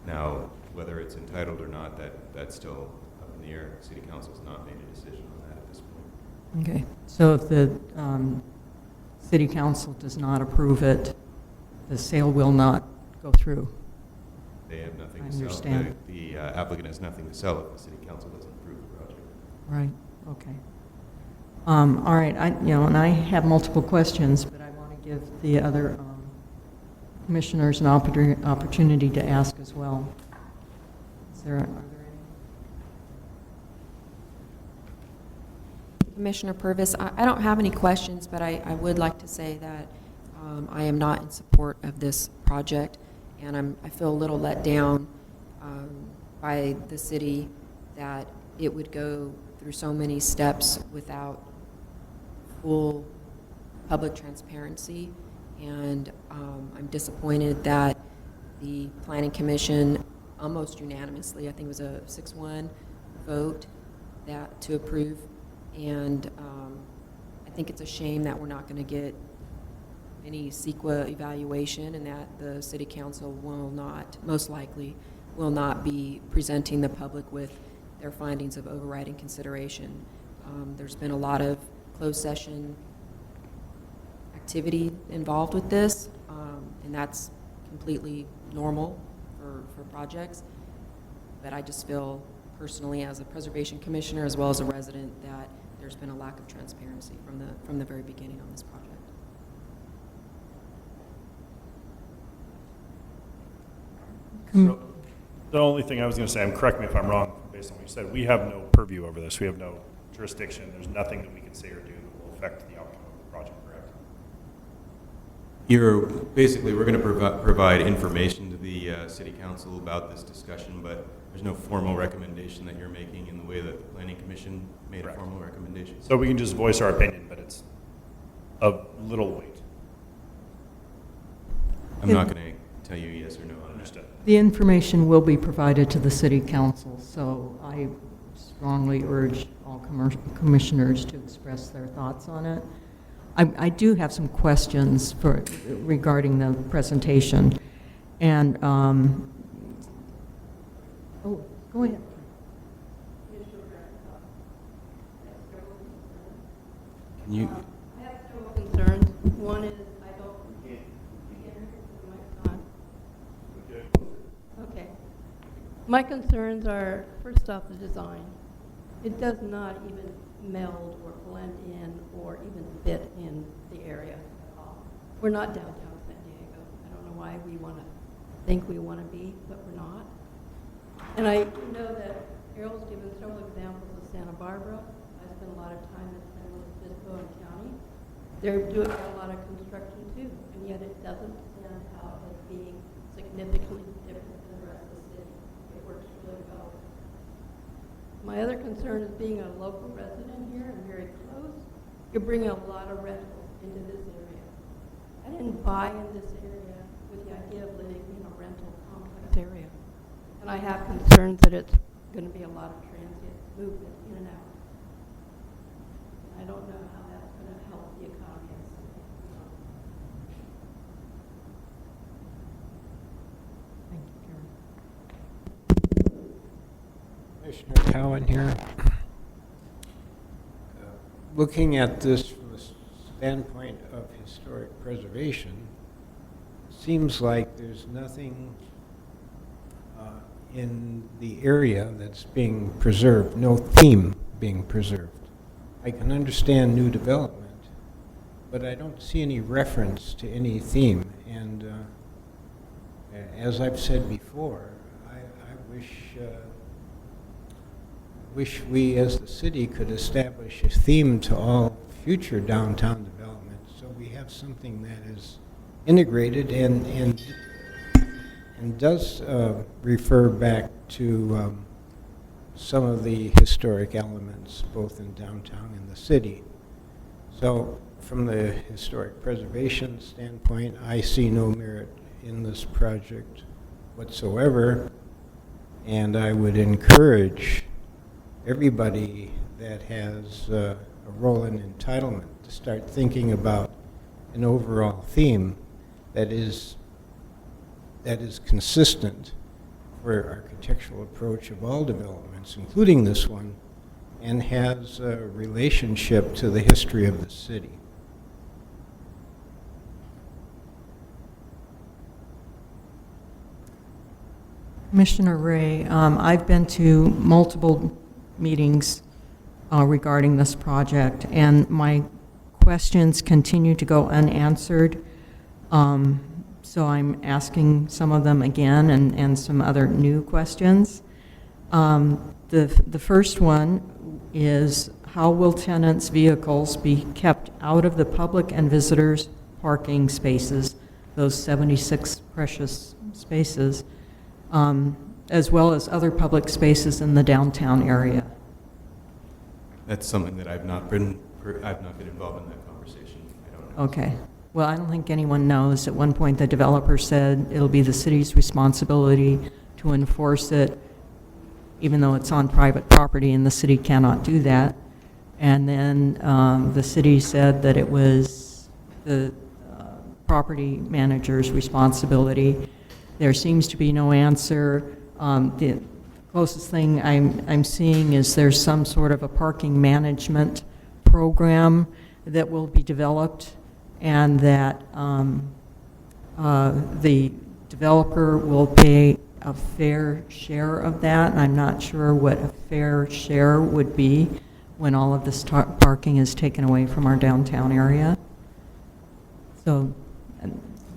Now, whether it's entitled or not, that's still up in the air. City Council's not made a decision on that at this point. Okay, so if the City Council does not approve it, the sale will not go through. They have nothing I to sell. understand. The applicant has nothing to sell if the City Council doesn't approve the project. Right, okay. All right, and I have multiple questions, but I want to give the other commissioners an opportunity to ask as well. Are there any? Commissioner Purvis. I don't have any questions, but I would like to say that I am not in support of this project, and I feel a little let down by the city that it would go through so many steps without full public transparency, and I'm disappointed that the Planning Commission almost unanimously, I think it was a 6-1 vote, that to approve, and I think it's a shame that we're not going to get any CEQA evaluation, and that the City Council will not, most likely, will not be presenting the public with their findings of overriding consideration. There's been a lot of closed session activity involved with this, and that's completely normal for projects, but I just feel personally as a preservation commissioner as well as a resident that there's been a lack of transparency from the very beginning on this project. So the only thing I was going to say, and correct me if I'm wrong based on what you said, we have no purview over this. We have no jurisdiction. There's nothing that we can say or do that will affect the outcome of the project, correct? We're going to provide information to the city council about this discussion, but there's no formal recommendation that you're making in the way that the planning commission made Correct. a formal recommendation. So we can just voice our opinion, but it's of little weight. I'm not going to tell you yes or no on that. Understood. The information will be provided to the city council, so I strongly urge all commissioners to express their thoughts on it. I do have some questions regarding the presentation, and go ahead. Can you, I have several concerns. One is I don't. Okay. My concerns are, first off, the design. It does not even meld or blend in or even fit in the area at all. We're not downtown San Diego. I don't know why we want to think we want to be, but we're not. And I know that Errol's given several examples of Santa Barbara. I spent a lot of time in San Luis Obispo and County. They're doing a lot of construction too, and yet it doesn't stand out as being significantly different than the rest of the city. It works really well. My other concern is being a local resident here and very close. You're bringing a lot of rentals into this area. I didn't buy in this area with the idea of living in a rental complex area. And I have concerns that it's going to be a lot of transient movement in and out. I don't know how that's going to help the economy of the city. Thank you, Karen. Commissioner Cowan here. Looking at this from the standpoint of historic preservation, seems like there's nothing in the area that's being preserved, no theme being preserved. I can understand new development, but I don't see any reference to any theme. And as I've said before, I wish we as the city could establish a theme to all future downtown development, so we have something that is integrated and does refer back to some of the historic elements, both in downtown and the city. So from the historic preservation standpoint, I see no merit in this project whatsoever, and I would encourage everybody that has a role in entitlement to start thinking about an overall theme that is consistent for architectural approach of all developments, including this one, and has a relationship to the history of the city. Commissioner Ray, I've been to multiple meetings regarding this project, and my questions continue to go unanswered. So I'm asking some of them again and some other new questions. The first one is, how will tenants' vehicles be kept out of the public and visitors' parking spaces, those 76 precious spaces, as well as other public spaces in the downtown area? That's something that I've not been involved in that conversation. I don't know. Okay. Well, I don't think anyone knows. At one point, the developer said it'll be the city's responsibility to enforce it, even though it's on private property, and the city cannot do that. And then the city said that it was the property manager's responsibility. There seems to be no answer. The closest thing I'm seeing is there's some sort of a parking management program that will be developed, and that the developer will pay a fair share of that. And I'm not sure what a fair share would be when all of this parking is taken away from our downtown area. So,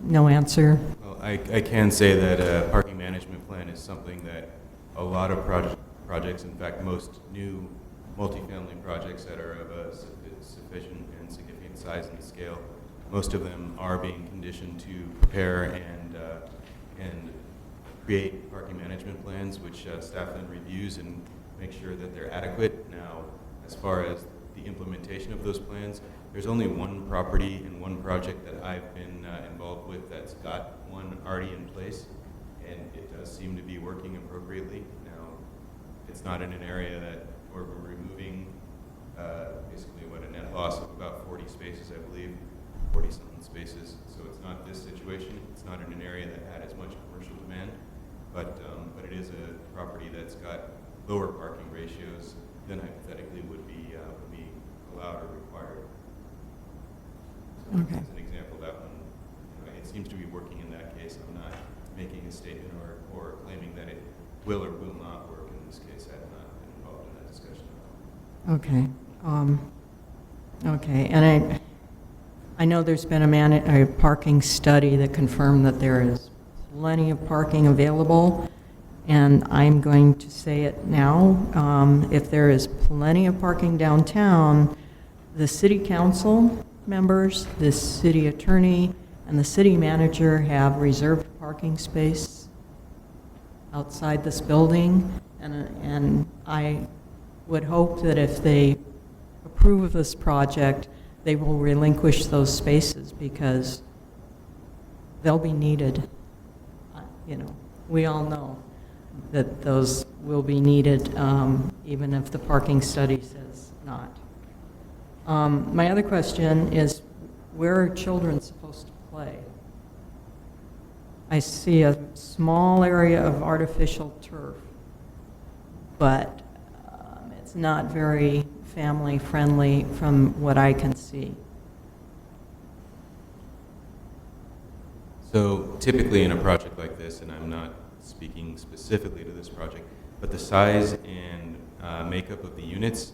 no answer. Well, I can say that a parking management plan is something that a lot of projects, in fact, most new multifamily projects that are of a sufficient and significant size and scale, most of them are being conditioned to prepare and create parking management plans, which staff then reviews and make sure that they're adequate. Now, as far as the implementation of those plans, there's only one property and one project that I've been involved with that's got one already in place, and it does seem to be working appropriately. Now, it's not in an area that we're removing basically what a net loss of about 40 spaces, I believe, 40-something spaces. So it's not this situation. It's not in an area that had as much commercial demand, but it is a property that's got lower parking ratios than hypothetically would be allowed or required. So Okay. as an example, that one, it seems to be working in that case. I'm not making a statement or claiming that it will or will not work in this case. I have not been involved in that discussion. Okay. Okay, and I know there's been a parking study that confirmed that there is plenty of parking available, and I'm going to say it now. If there is plenty of parking downtown, the city council members, the city attorney, and the city manager have reserved parking space outside this building, and I would hope that if they approve of this project, they will relinquish those spaces because they'll be needed. We all know that those will be needed, even if the parking study says not. My other question is, where are children supposed to play? I see a small area of artificial turf, but it's not very family friendly from what I can see. So typically in a project like this, and I'm not speaking specifically to this project, but the size and makeup of the units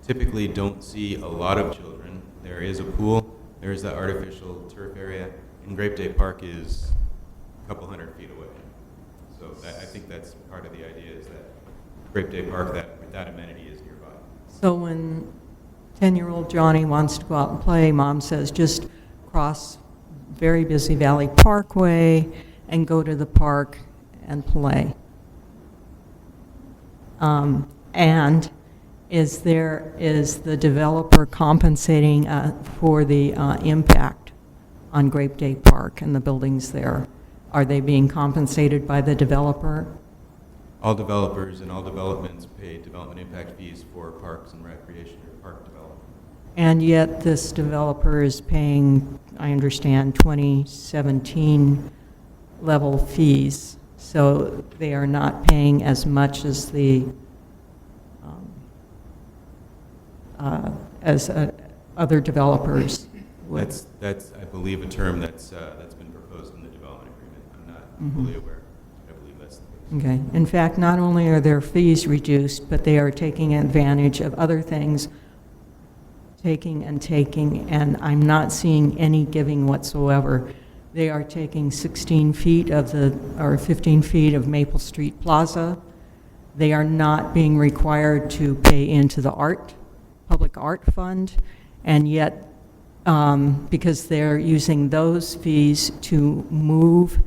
typically don't see a lot of children. There is a pool, there is that artificial turf area, and Grape Day Park is a couple 100 feet away. So I think that's part of the idea, is that Grape Day Park, that amenity is nearby. So when 10-year-old Johnny wants to go out and play, Mom says, just cross very busy Valley Parkway and go to the park and play. And is the developer compensating for the impact on Grape Day Park and the buildings there? Are they being compensated by the developer? All developers and all developments pay development impact fees for parks and recreation or park development. And yet this developer is paying, I understand, 2017 level fees. So they are not paying as much as the other developers would. That's I believe a term that's been proposed in the development agreement. I'm not fully aware. I believe that's the case. Okay. In fact, not only are their fees reduced, but they are taking advantage of other things, taking, and I'm not seeing any giving whatsoever. They are taking 16 feet or 15 feet of Maple Street Plaza. They are not being required to pay into the art public art fund, and yet, because they're using those fees to move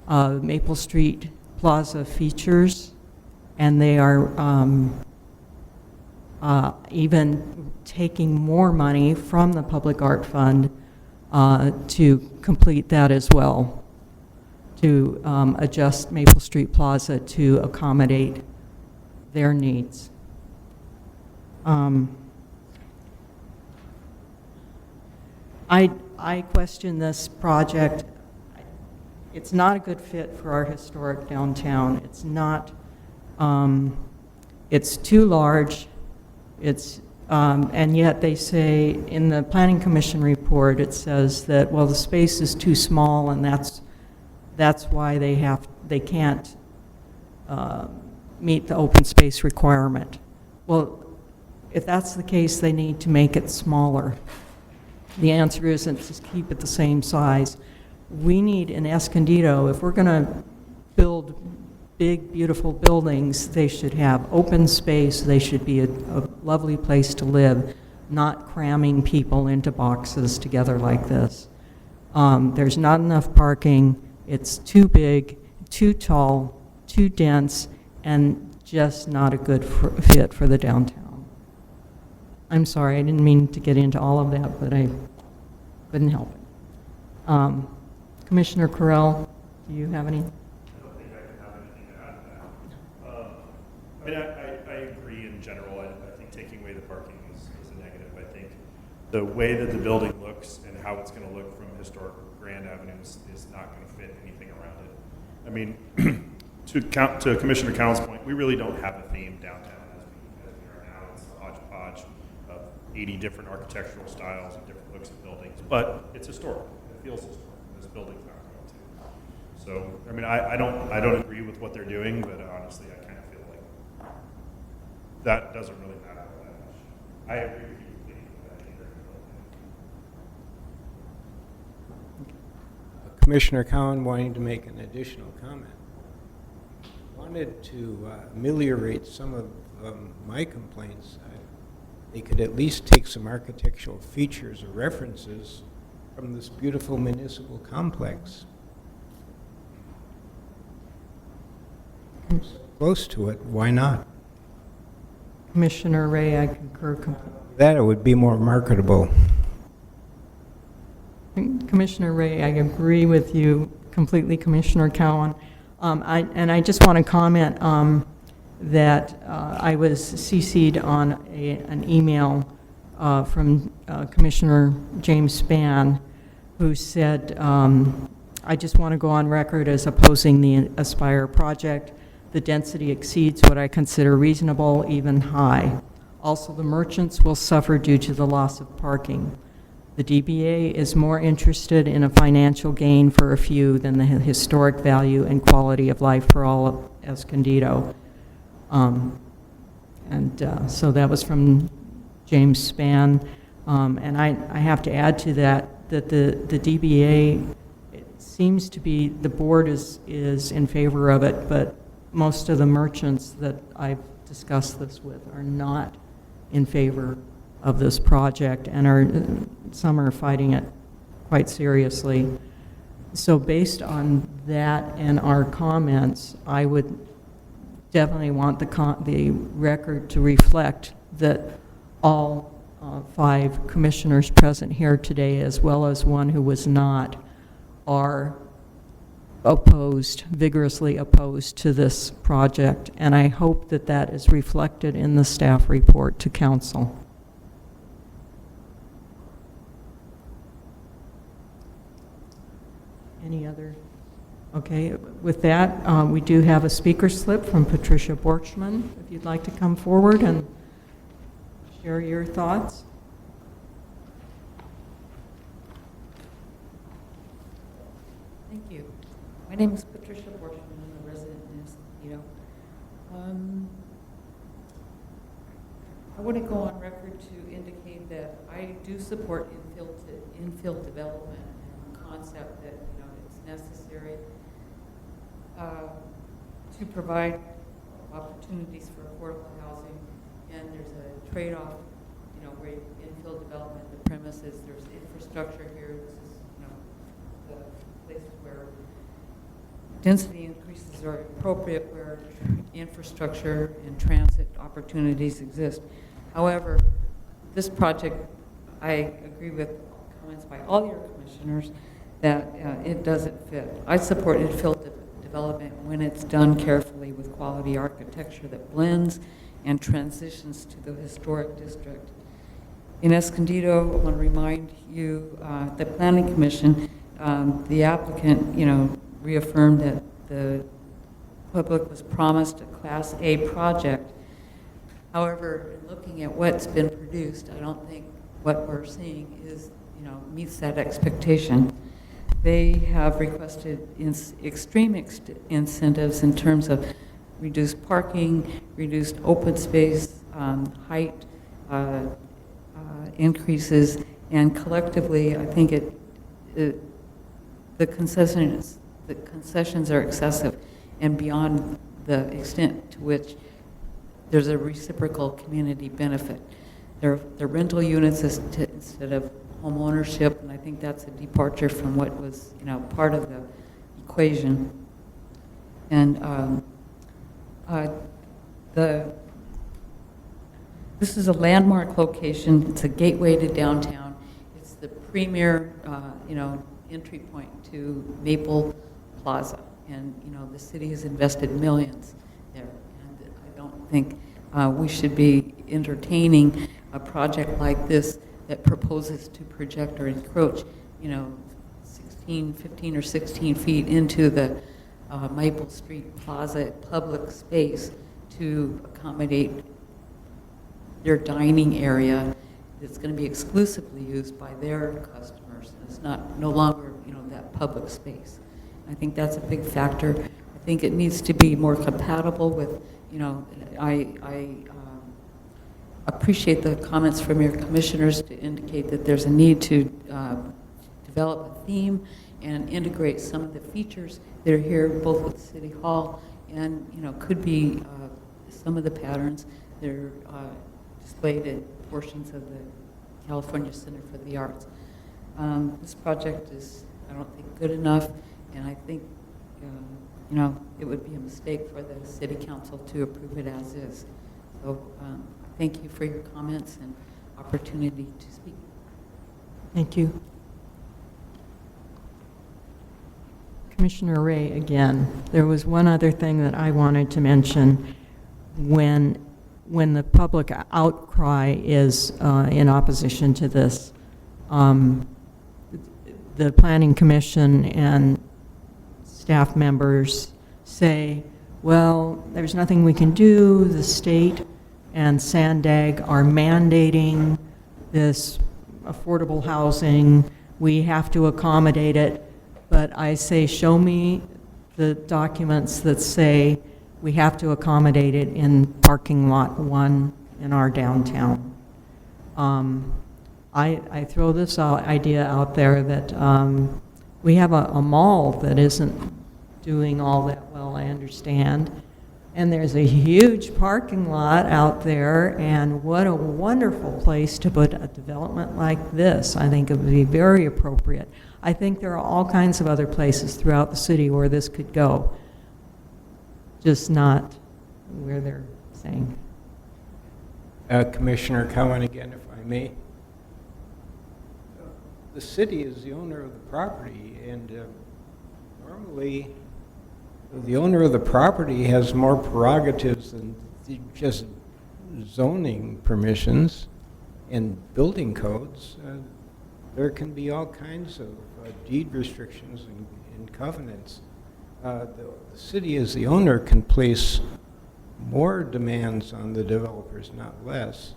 Maple Street Plaza features, and they are even taking more money from the public art fund to complete that as well, to adjust Maple Street Plaza to accommodate their needs. I question this project. It's not a good fit for our historic downtown. It's not, it's too large. It's, and yet they say in the Planning Commission report, it says that, well, the space is too small, and that's why they can't meet the open space requirement. Well, if that's the case, they need to make it smaller. The answer isn't just keep it the same size. We need in Escondido, if we're going to build big, beautiful buildings, they should have open space. They should be a lovely place to live, not cramming people into boxes together like this. There's not enough parking. It's too big, too tall, too dense, and just not a good fit for the downtown. I'm sorry, I didn't mean to get into all of that, but I couldn't help it. Commissioner Correll, do you have any? I don't think I can have anything to add to that. I mean, I agree in general. I think taking away the parking is a negative. I think the way that the building looks and how it's going to look from historic Grand Avenues is not going to fit anything around it. I mean, to Commissioner Cowan's point, we really don't have a theme downtown as we are now. It's a hodgepodge of 80 different architectural styles and different looks of buildings, but it's historic. It feels historic. This building's not going to. So, I mean, I don't agree with what they're doing, but honestly, I kind of feel like that doesn't really matter that much. I agree with you completely. I think they're Commissioner Cowan wanting to make an additional comment. Wanted to ameliorate some of my complaints. They could at least take some architectural features or references from this beautiful municipal complex. Close to it, why not? Commissioner Ray, I concur completely. That it would be more marketable. Commissioner Ray, I agree with you completely, Commissioner Cowan. I just want to comment that I was CC'd on an email from Commissioner James Spann, who said, I just want to go on record as opposing the Aspire project. The density exceeds what I consider reasonable, even high. Also, the merchants will suffer due to the loss of parking. The DBA is more interested in a financial gain for a few than the historic value and quality of life for all of Escondido. So that was from James Spann. And I have to add to that the DBA, it seems to be, the board is in favor of it, but most of the merchants that I've discussed this with are not in favor of this project, and some are fighting it quite seriously. So based on that and our comments, I would definitely want the record to reflect that all 5 commissioners present here today, as well as one who was not, are opposed, vigorously opposed to this project. And I hope that that is reflected in the staff report to council. Any other? Okay, with that, we do have a speaker slip from Patricia Borchman. If you'd like to come forward and share your thoughts. Thank you. My name is Patricia Borchman. I'm a resident in Escondido. I want to go on record to indicate that I do support infill development and the concept that it's necessary to provide opportunities for affordable housing, and there's a trade-off you know, where infill development, the premise is there's infrastructure here. This is, you know, the place where density increases are appropriate, where infrastructure and transit opportunities exist. However, this project, I agree with comments by all your commissioners that it doesn't fit. I support infill development when it's done carefully with quality architecture that blends and transitions to the historic district. In Escondido, I want to remind you, the Planning Commission, the applicant, you know, reaffirmed that the public was promised a Class A project. However, in looking at what's been produced, I don't think what we're seeing is, you know, meets that expectation. They have requested extreme incentives in terms of reduced parking, reduced open space, height increases, and collectively, I think the concessions are excessive and beyond the extent to which there's a reciprocal community benefit. They're rental units instead of home ownership, and I think that's a departure from what was, you know, part of the equation. And this is a landmark location. It's a gateway to downtown. It's the premier, you know, entry point to Maple Plaza, and you know the city has invested millions there. And I don't think we should be entertaining a project like this that proposes to project or encroach, you know, 15 or 16 feet into the Maple Street Plaza public space to accommodate their dining area. It's going to be exclusively used by their customers. It's no longer, you know, that public space. I think that's a big factor. I think it needs to be more compatible with, you know, I appreciate the comments from your commissioners to indicate that there's a need to develop a theme and integrate some of the features that are here, both with City Hall and, you know, could be some of the patterns that are displayed at portions of the California Center for the Arts. This project is, I don't think, good enough, and I think, you know, it would be a mistake for the City Council to approve it as is. So thank you for your comments and opportunity to speak. Thank you. Commissioner Ray, again, there was one other thing that I wanted to mention. When the public outcry is in opposition to this, the Planning Commission and staff members say, well, there's nothing we can do. The state and Sandag are mandating this affordable housing. We have to accommodate it. But I say, show me the documents that say we have to accommodate it in parking lot 1 in our downtown. I throw this idea out there that we have a mall that isn't doing all that well, I understand. And there's a huge parking lot out there, and what a wonderful place to put a development like this. I think it would be very appropriate. I think there are all kinds of other places throughout the city where this could go, just not where they're saying. Commissioner Cowan again, if I may. The city is the owner of the property, and normally the owner of the property has more prerogatives than just zoning permissions and building codes. There can be all kinds of deed restrictions and covenants. The city as the owner can place more demands on the developers, not less.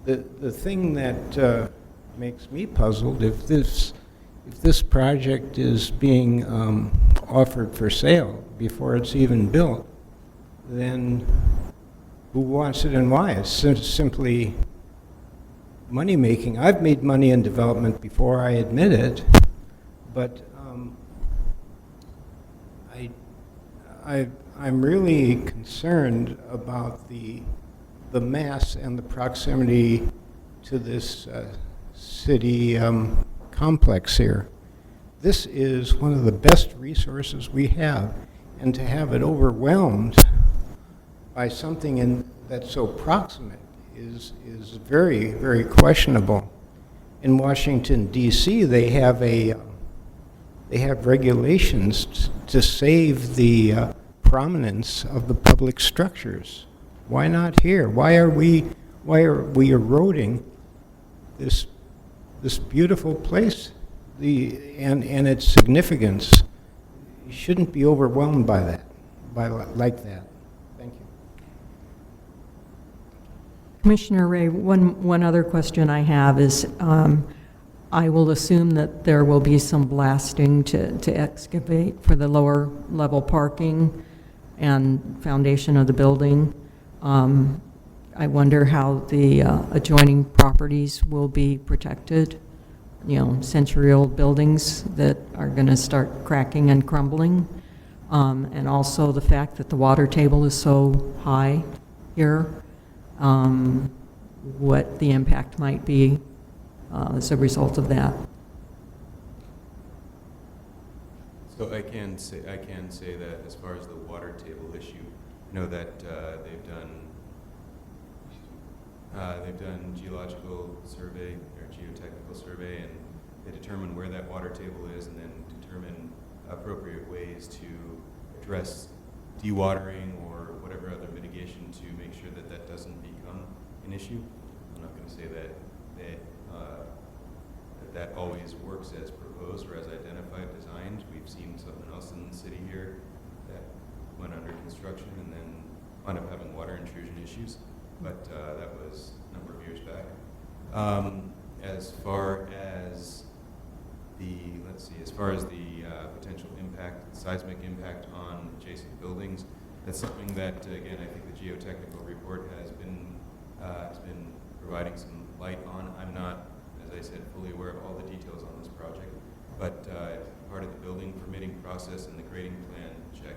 The thing that makes me puzzled, if this project is being offered for sale before it's even built, then who wants it and why? It's simply money making. I've made money in development before, I admit it, but I'm really concerned about the mass and the proximity to this city complex here. This is one of the best resources we have, and to have it overwhelmed by something that's so proximate is very, very questionable. In Washington, D.C., they have regulations to save the prominence of the public structures. Why not here? Why are we eroding this beautiful place? And its significance? You shouldn't be overwhelmed by that, like that. Thank you. Commissioner Ray, one other question I have is, I will assume that there will be some blasting to excavate for the lower level parking and foundation of the building. I wonder how the adjoining properties will be protected. You know, century-old buildings that are going to start cracking and crumbling. And also the fact that the water table is so high here, what the impact might be as a result of that. So I can say that as far as the water table issue, I know that they've done geological survey or geotechnical survey, and they determine where that water table is, and then determine appropriate ways to address dewatering or whatever other mitigation to make sure that that doesn't become an issue. I'm not going to say that that always works as proposed or as identified, designed. We've seen something else in the city here that went under construction and then wound up having water intrusion issues, but that was a number of years back. As far as the potential impact, seismic impact on adjacent buildings, that's something that, again, I think the geotechnical report has been providing some light on. I'm not, as I said, fully aware of all the details on this project, but part of the building permitting process and the grading plan check,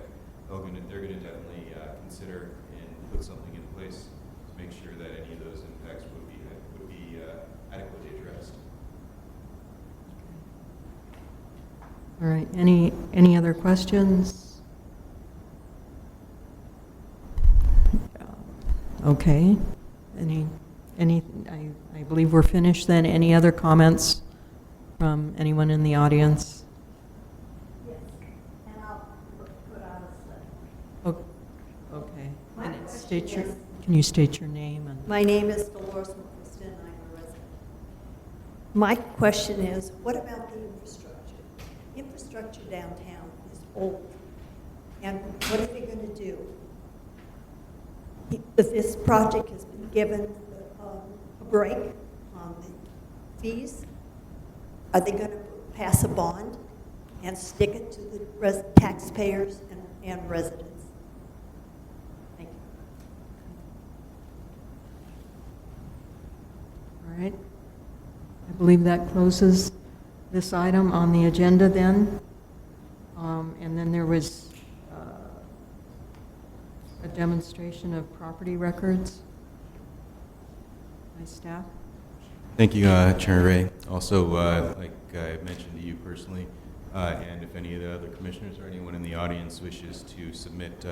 they're going to definitely consider and put something in place to make sure that any of those impacts would be adequately addressed. All right, any other questions? Okay, I believe we're finished then. Any other comments from anyone in the audience? Yes, and I'll put out a slip. Okay. My And question is- can you state your name? And My name is Dolores McCliston, and I'm a resident. My question is, what about the infrastructure? Infrastructure downtown is old, and what are they going to do? This project has been given a break on the fees. Are they going to pass a bond and stick it to the taxpayers and residents? Thank you. all right. I believe that closes this item on the agenda then. And then there was a demonstration of property records by staff. Thank you, Chair Ray. Also, like I mentioned to you personally, and if any of the other commissioners or anyone in the audience wishes to submit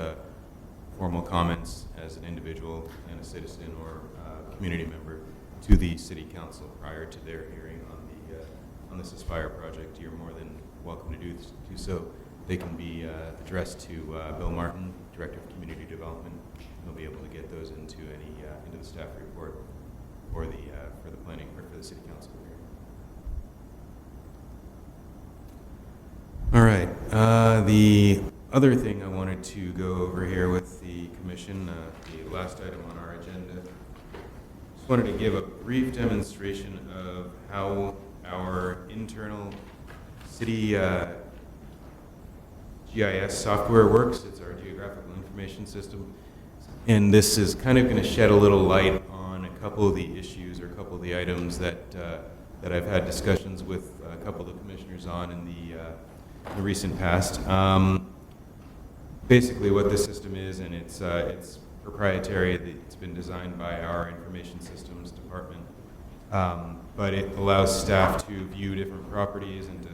formal comments as an individual and a citizen or community member to the City Council prior to their hearing on this Aspire project, you're more than welcome to do so. They can be addressed to Bill Martin, Director of Community Development. He'll be able to get those into the staff report for the planning or for the City Council hearing. All right. The other thing I wanted to go over here with the Commission, the last item on our agenda, just wanted to give a brief demonstration of how our internal city GIS software works. It's our geographical information system. And this is kind of going to shed a little light on a couple of the issues or a couple of the items that I've had discussions with a couple of the commissioners on in the recent past. Basically what this system is, and it's proprietary, it's been designed by our information systems department. But it allows staff to view different properties and to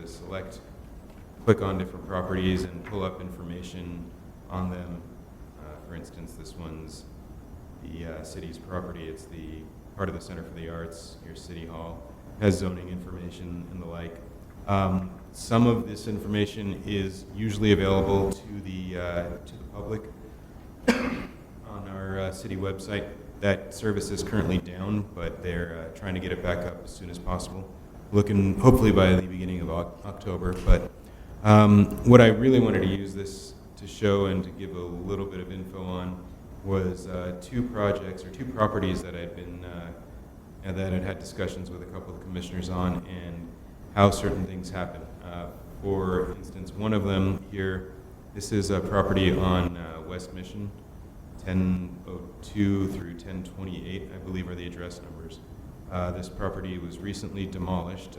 click on different properties and pull up information on them. For instance, this one's the city's property. It's the part of the Center for the Arts, your City Hall, has zoning information and the like. Some of this information is usually available to the public on our city website. That service is currently down, but they're trying to get it back up as soon as possible. Looking hopefully by the beginning of October. But what I really wanted to use this to show and to give a little bit of info on was two properties that I'd been that I'd had discussions with a couple of commissioners on, and how certain things happen. For instance, one of them here, this is a property on West Mission, 1002 through 1028, I believe are the address numbers. This property was recently demolished.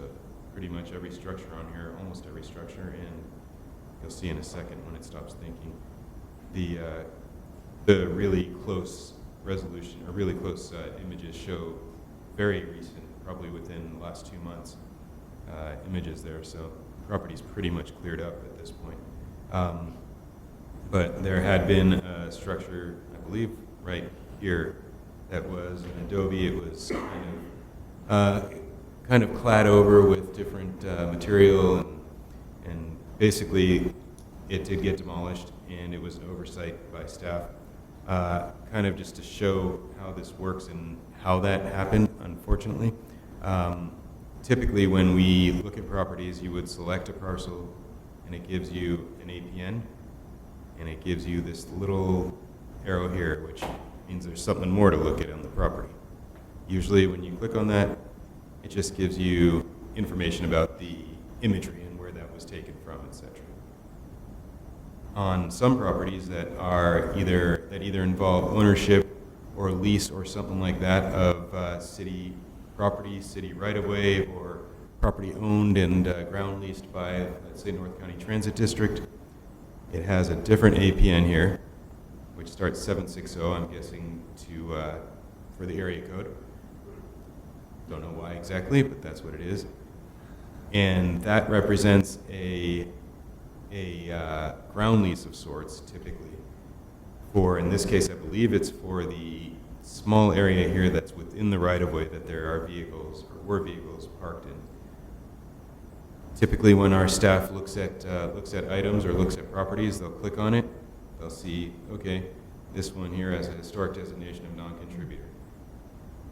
Pretty much every structure on here, almost every structure, and you'll see in a second when it stops thinking. The really close resolution, or really close images show very recent, probably within the last 2 months, images there. So property's pretty much cleared up at this point. But there had been a structure, I believe, right here that was an adobe. It was kind of clad over with different material, and basically it did get demolished, and it was an oversight by staff, kind of just to show how this works and how that happened, unfortunately. Typically when we look at properties, you would select a parcel and it gives you an APN, and it gives you this little arrow here, which means there's something more to look at on the property. Usually when you click on that, it just gives you information about the imagery and where that was taken from, etc. On some properties that either involve ownership or lease or something like that of city property, city right-of-way, or property owned and ground leased by, let's say, North County Transit District, it has a different APN here, which starts 760, I'm guessing, for the area code. Don't know why exactly, but that's what it is. And that represents a ground lease of sorts, typically. In this case, I believe it's for the small area here that's within the right-of-way that there are vehicles, or were vehicles, parked in. Typically, when our staff looks at items or looks at properties, they'll click on it. They'll see, okay, this one here has a historic designation of non-contributor.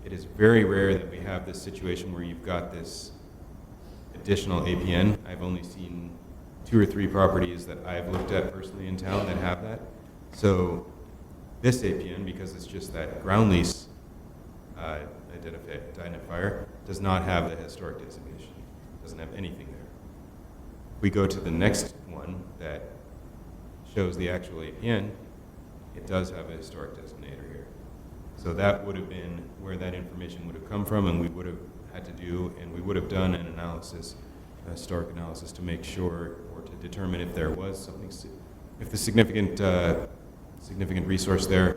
It is very rare that we have this situation where you've got this additional APN. I've only seen 2 or 3 properties that I've looked at personally in town that have that. So this APN, because it's just that ground lease identifier, does not have the historic designation. It doesn't have anything there. We go to the next one that shows the actual APN, it does have a historic designator here. So that would have been where that information would have come from, and we would have had to do, and we would have done an analysis, a historic analysis, to make sure, or to determine if there was something, if the significant resource there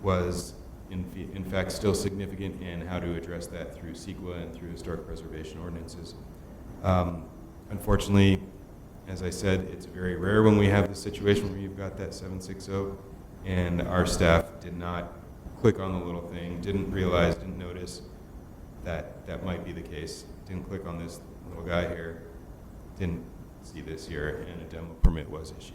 was in fact still significant, and how to address that through CEQA and through historic preservation ordinances. Unfortunately, as I said, it's very rare when we have this situation where you've got that 760, and our staff did not click on the little thing, didn't notice that that might be the case, didn't click on this little guy here, didn't see this here, and a demo permit was issued.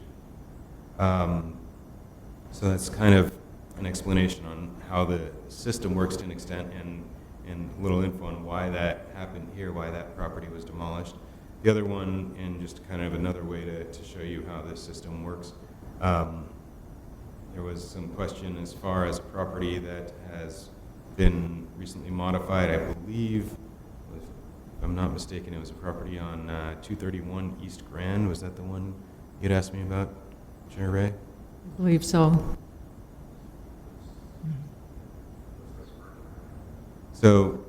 So that's kind of an explanation on how the system works to an extent, and a little info on why that happened here, why that property was demolished. The other one, and just kind of another way to show you how this system works, there was some question as far as a property that has been recently modified. I believe, if I'm not mistaken, it was a property on 231 East Grand. Was that the one you'd asked me about, Chair Ray? I believe so. So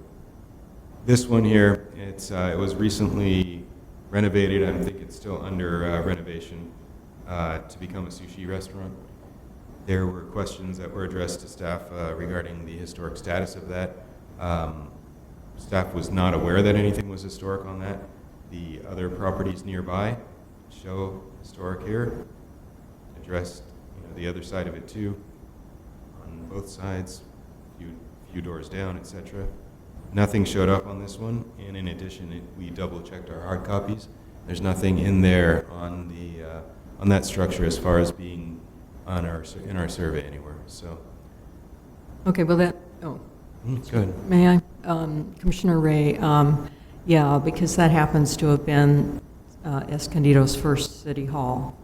this one here, it was recently renovated. I think it's still under renovation to become a sushi restaurant. There were questions that were addressed to staff regarding the historic status of that. staff was not aware that anything was historic on that. The other properties nearby show historic here, addressed, the other side of it too, on both sides, few doors down, etc. Nothing showed up on this one, and in addition, we double-checked our hard copies. There's nothing in there on the on that structure as far as being in our survey anywhere. So, Okay, well go ahead. may I? Commissioner Ray, yeah, because that happens to have been Escondido's first city hall.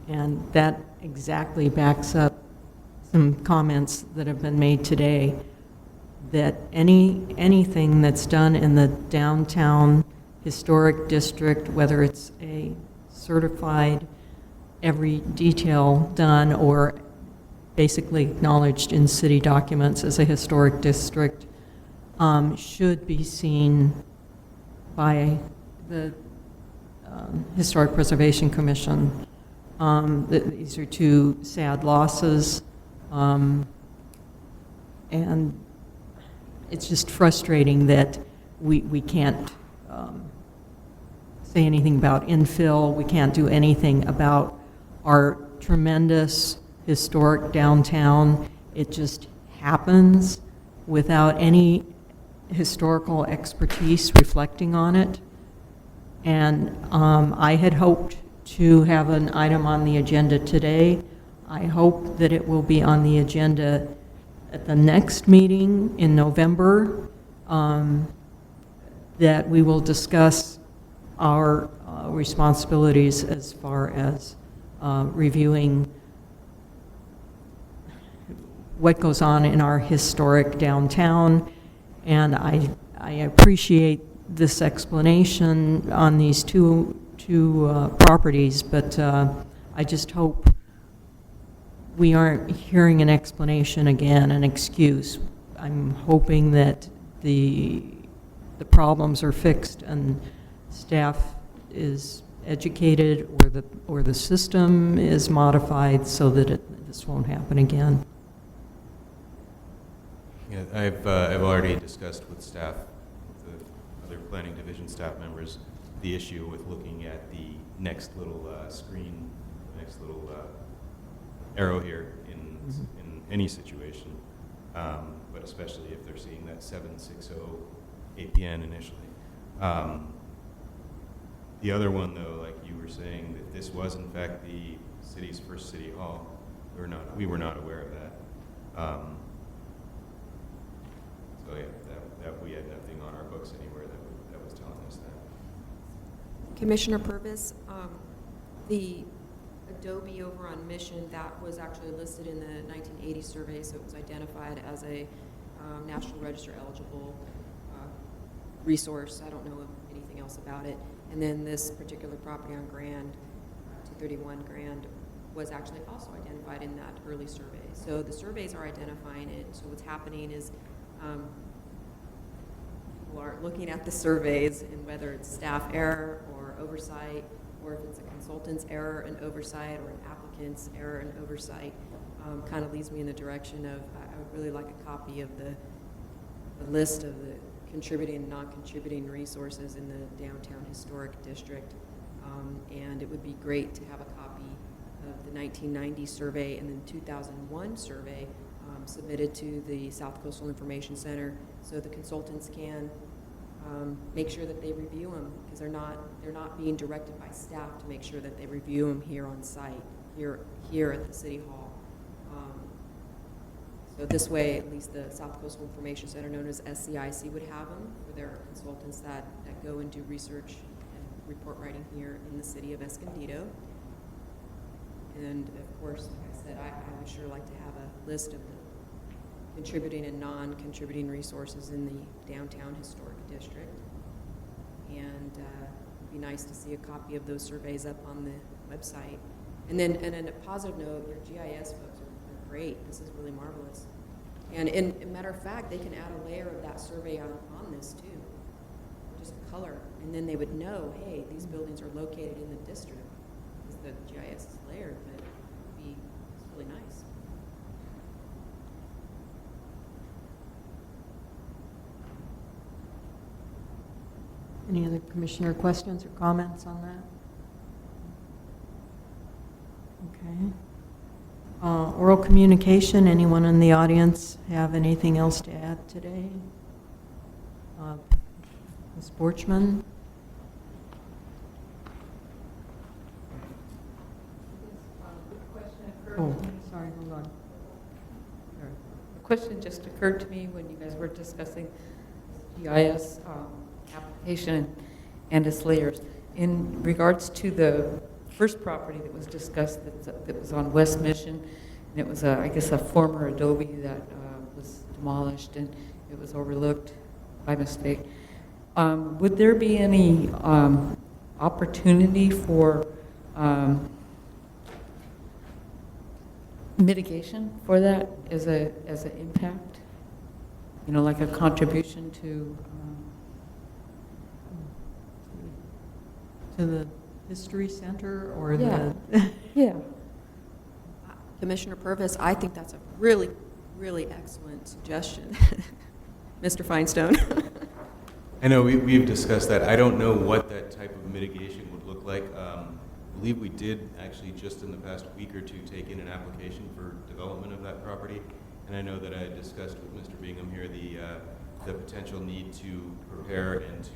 And that exactly backs up some comments that have been made today, that anything that's done in the downtown historic district, whether it's a certified, every detail done, or basically acknowledged in city documents as a historic district, should be seen by the Historic Preservation Commission. These are two sad losses, and it's just frustrating that we can't say anything about infill. We can't do anything about our tremendous historic downtown. It just happens without any historical expertise reflecting on it. And I had hoped to have an item on the agenda today. I hope that it will be on the agenda at the next meeting in November, that we will discuss our responsibilities as far as reviewing what goes on in our historic downtown. And I appreciate this explanation on these two properties, but I just hope we aren't hearing an explanation again, an excuse. I'm hoping that the problems are fixed and staff is educated, or the system is modified so that this won't happen again. Yeah, I've already discussed with staff, with the other planning division staff members, the issue with looking at the next little screen, next little arrow here in any situation, but especially if they're seeing that 760 APN initially. The other one, though, like you were saying, that this was in fact the city's first city hall. We were not aware of that. So yeah, that we had nothing on our books anywhere that was telling us that. Commissioner Purvis, the Adobe over on Mission, that was actually listed in the 1980 survey, so it was identified as a National Register eligible resource. I don't know anything else about it. And then this particular property on Grand, 231 Grand, was actually also identified in that early survey. So the surveys are identifying it. So what's happening is people are looking at the surveys, and whether it's staff error or oversight, or if it's a consultant's error and oversight, or an applicant's error and oversight, kind of leads me in the direction of I would really like a copy of the list of the contributing and non-contributing resources in the downtown historic district. And it would be great to have a copy of the 1990 survey and then 2001 survey submitted to the South Coastal Information Center, so the consultants can make sure that they review them, because they're not being directed by staff to make sure that they review them here on site, here at the City Hall. So this way, at least the South Coastal Information Center, known as SCIC, would have them for their consultants that go and do research and report writing here in the city of Escondido. And of course, like I said, I would sure like to have a list of the contributing and non-contributing resources in the downtown historic district. And it'd be nice to see a copy of those surveys up on the website. And then, and on a positive note, your GIS folks are great. This is really marvelous. And in a matter of fact, they can add a layer of that survey on this too, just color, and then they would know, hey, these buildings are located in the district, because the GIS is layered, but it's really nice. Any other commissioner questions or comments on that? Okay. Oral communication, anyone in the audience have anything else to add today? Ms. Borchman? Oh, sorry, hold on. Sorry. A question just occurred to me when you guys were discussing GIS application and its layers. In regards to the first property that was discussed that was on West Mission, and it was, I guess, a former Adobe that was demolished and it was overlooked by mistake. Would there be any opportunity for mitigation for that as an impact? You know, like a contribution to To the History Center or Yeah. the? Yeah. Commissioner Purvis, I think that's a really, really excellent suggestion. Mr. Feinstone. I know we've discussed that. I don't know what that type of mitigation would look like. I believe we did actually just in the past week or two take in an application for development of that property. And I know that I had discussed with Mr. Bingham here the potential need to prepare and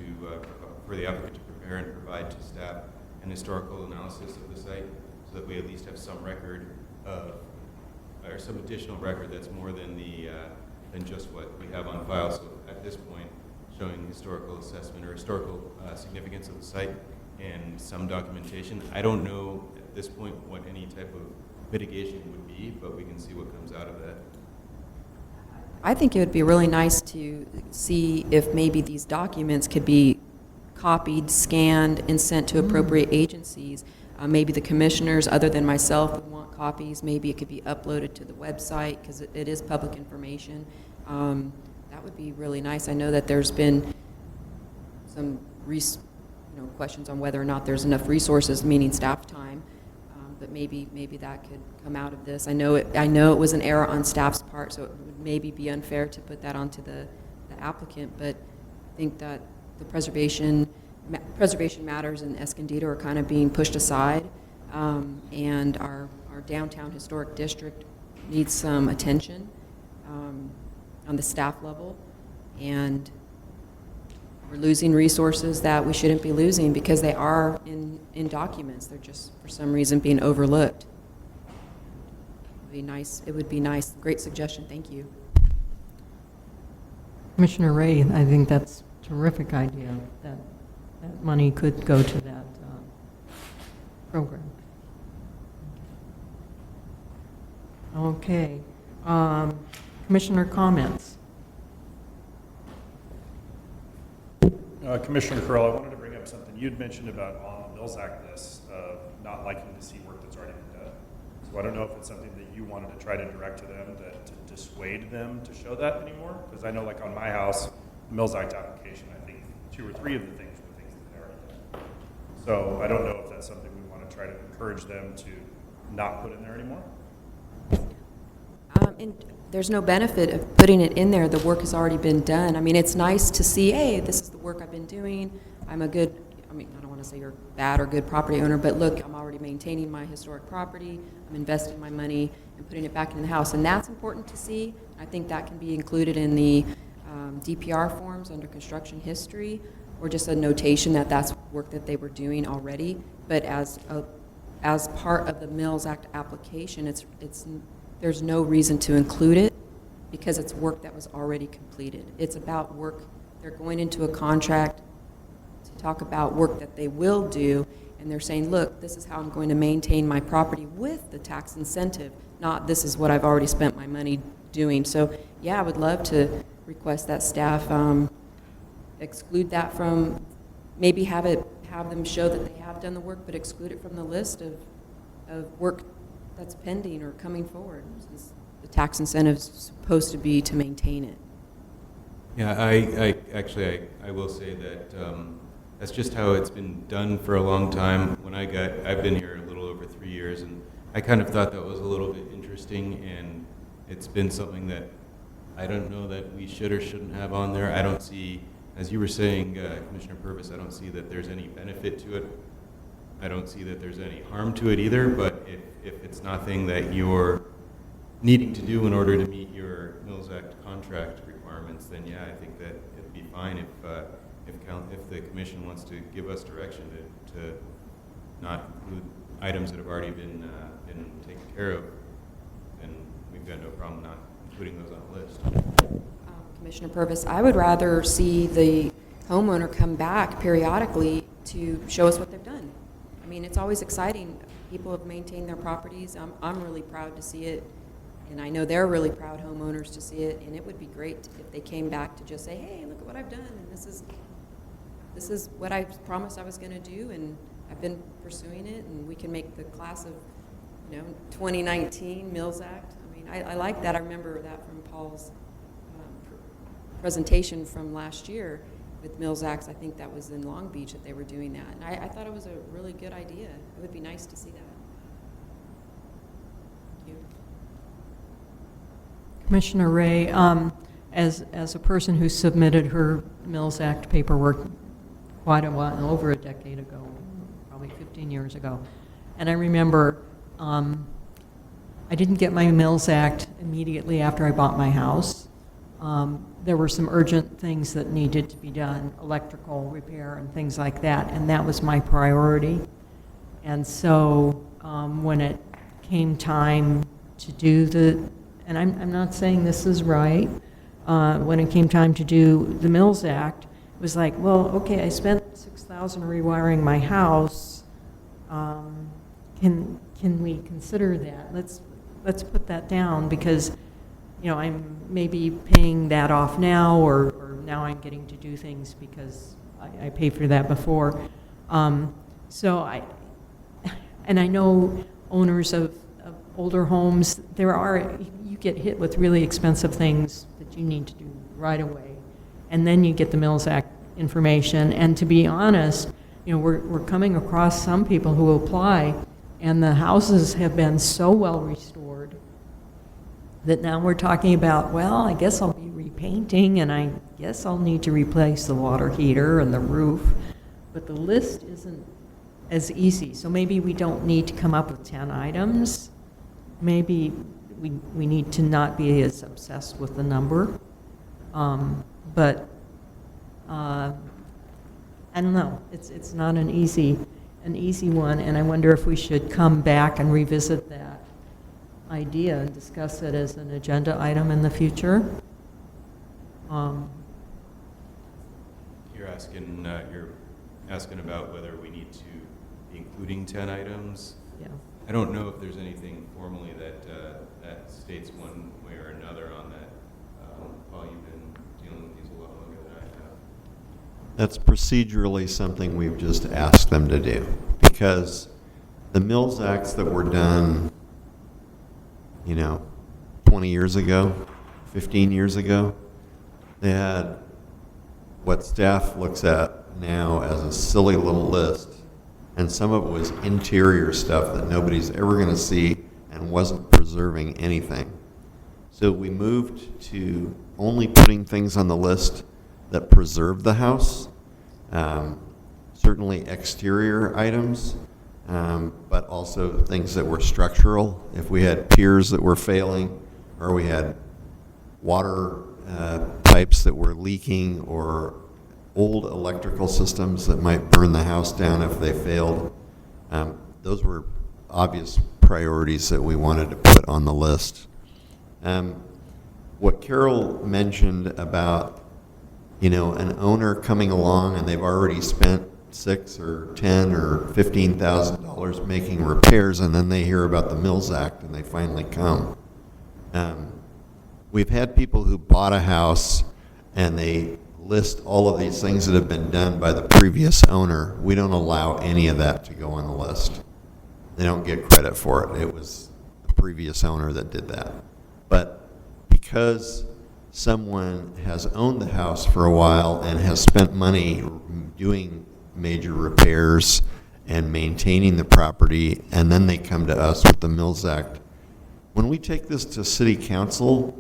for the applicant to prepare and provide to staff an historical analysis of the site so that we at least have some record of, or some additional record that's more than than just what we have on file. So at this point, showing historical assessment or historical significance of the site and some documentation. I don't know at this point what any type of mitigation would be, but we can see what comes out of that. I think it would be really nice to see if maybe these documents could be copied, scanned, and sent to appropriate agencies. Maybe the commissioners, other than myself, would want copies. Maybe it could be uploaded to the website because it is public information. That would be really nice. I know that there's been some questions on whether or not there's enough resources, meaning staff time, but maybe that could come out of this. I know it was an error on staff's part, so it would maybe be unfair to put that onto the applicant, but I think that the preservation matters in Escondido are kind of being pushed aside, and our downtown historic district needs some attention on the staff level, and we're losing resources that we shouldn't be losing because they are in documents. They're just, for some reason, being overlooked. It would be nice. Great suggestion. Thank you. Commissioner Ray, I think that's a terrific idea, that money could go to that program. Okay. Commissioner comments? Commissioner Curl, I wanted to bring up something you'd mentioned about on the Mills Act list of not liking to see work that's already been done. So I don't know if it's something that you wanted to try to direct to them to dissuade them to show that anymore. Because I know, like on my house, the Mills Act application, I think 2 or 3 of the things were things that they already done. So I don't know if that's something we want to try to encourage them to not put in there anymore. And there's no benefit of putting it in there. The work has already been done. I mean, it's nice to see, hey, this is the work I've been doing. I don't want to say you're a bad or good property owner, but look, I'm already maintaining my historic property. I'm investing my money and putting it back into the house. And that's important to see. I think that can be included in the DPR forms under construction history, or just a notation that that's work that they were doing already. But as part of the Mills Act application, there's no reason to include it because it's work that was already completed. It's about work. They're going into a contract to talk about work that they will do, and they're saying, look, this is how I'm going to maintain my property with the tax incentive, not this is what I've already spent my money doing. So, yeah, I would love to request that staff exclude that from, maybe have them show that they have done the work, but exclude it from the list of work that's pending or coming forward, since the tax incentive is supposed to be to maintain it. Yeah, I will say that that's just how it's been done for a long time. I've been here a little over 3 years, and I kind of thought that was a little bit interesting, and it's been something that I don't know that we should or shouldn't have on there. I don't see as you were saying, Commissioner Purvis, I don't see that there's any benefit to it. I don't see that there's any harm to it either, but if it's nothing that you're needing to do in order to meet your Mills Act contract requirements, then yeah, I think that it'd be fine if the commission wants to give us direction to not include items that have already been taken care of, then we've got no problem not including those on the list. Commissioner Purvis, I would rather see the homeowner come back periodically to show us what they've done. I mean, it's always exciting. People have maintained their properties. I'm really proud to see it, and I know they're really proud homeowners to see it, and it would be great if they came back to just say, hey, look at what I've done, and this is what I promised I was going to do, and I've been pursuing it, and we can make the class of 2019 Mills Act. I mean, I like that. I remember that from Paul's presentation from last year with Mills Acts. I think that was in Long Beach that they were doing that. And I thought it was a really good idea. It would be nice to see that. Thank you. Commissioner Ray, as a person who submitted her Mills Act paperwork quite a while, over a decade ago, probably 15 years ago, and I remember I didn't get my Mills Act immediately after I bought my house. There were some urgent things that needed to be done, electrical repair and things like that, and that was my priority. And so when it came time to do and I'm not saying this is right, when it came time to do the Mills Act, it was like, well, okay, I spent $6,000 rewiring my house. Can we consider that? Let's put that down, because I'm maybe paying that off now, or now I'm getting to do things because I paid for that before. So I know owners of older homes, you get hit with really expensive things that you need to do right away. And then you get the Mills Act information. And to be honest, we're coming across some people who apply, and the houses have been so well restored that now we're talking about, well, I guess I'll be repainting, and I guess I'll need to replace the water heater and the roof. But the list isn't as easy. So maybe we don't need to come up with 10 items. Maybe we need to not be as obsessed with the number. But I don't know. It's not an easy one, and I wonder if we should come back and revisit that idea and discuss it as an agenda item in the future. You're asking about whether we need to be including 10 items. Yeah. I don't know if there's anything formally that states one way or another on that. Paul, you've been dealing with these a lot longer than I have. That's procedurally something we've just asked them to do, because the Mills Acts that were done 20 years ago, 15 years ago, they had what staff looks at now as a silly little list, and some of it was interior stuff that nobody's ever going to see and wasn't preserving anything. So we moved to only putting things on the list that preserve the house, certainly exterior items, but also things that were structural. If we had piers that were failing, or we had water pipes that were leaking, or old electrical systems that might burn the house down if they failed, those were obvious priorities that we wanted to put on the list. What Carol mentioned about an owner coming along and they've already spent $6,000 or $10,000 or $15,000 making repairs, and then they hear about the Mills Act and they finally come. We've had people who bought a house and they list all of these things that have been done by the previous owner. We don't allow any of that to go on the list. They don't get credit for it. It was the previous owner that did that. But because someone has owned the house for a while and has spent money doing major repairs and maintaining the property, and then they come to us with the Mills Act, when we take this to City Council,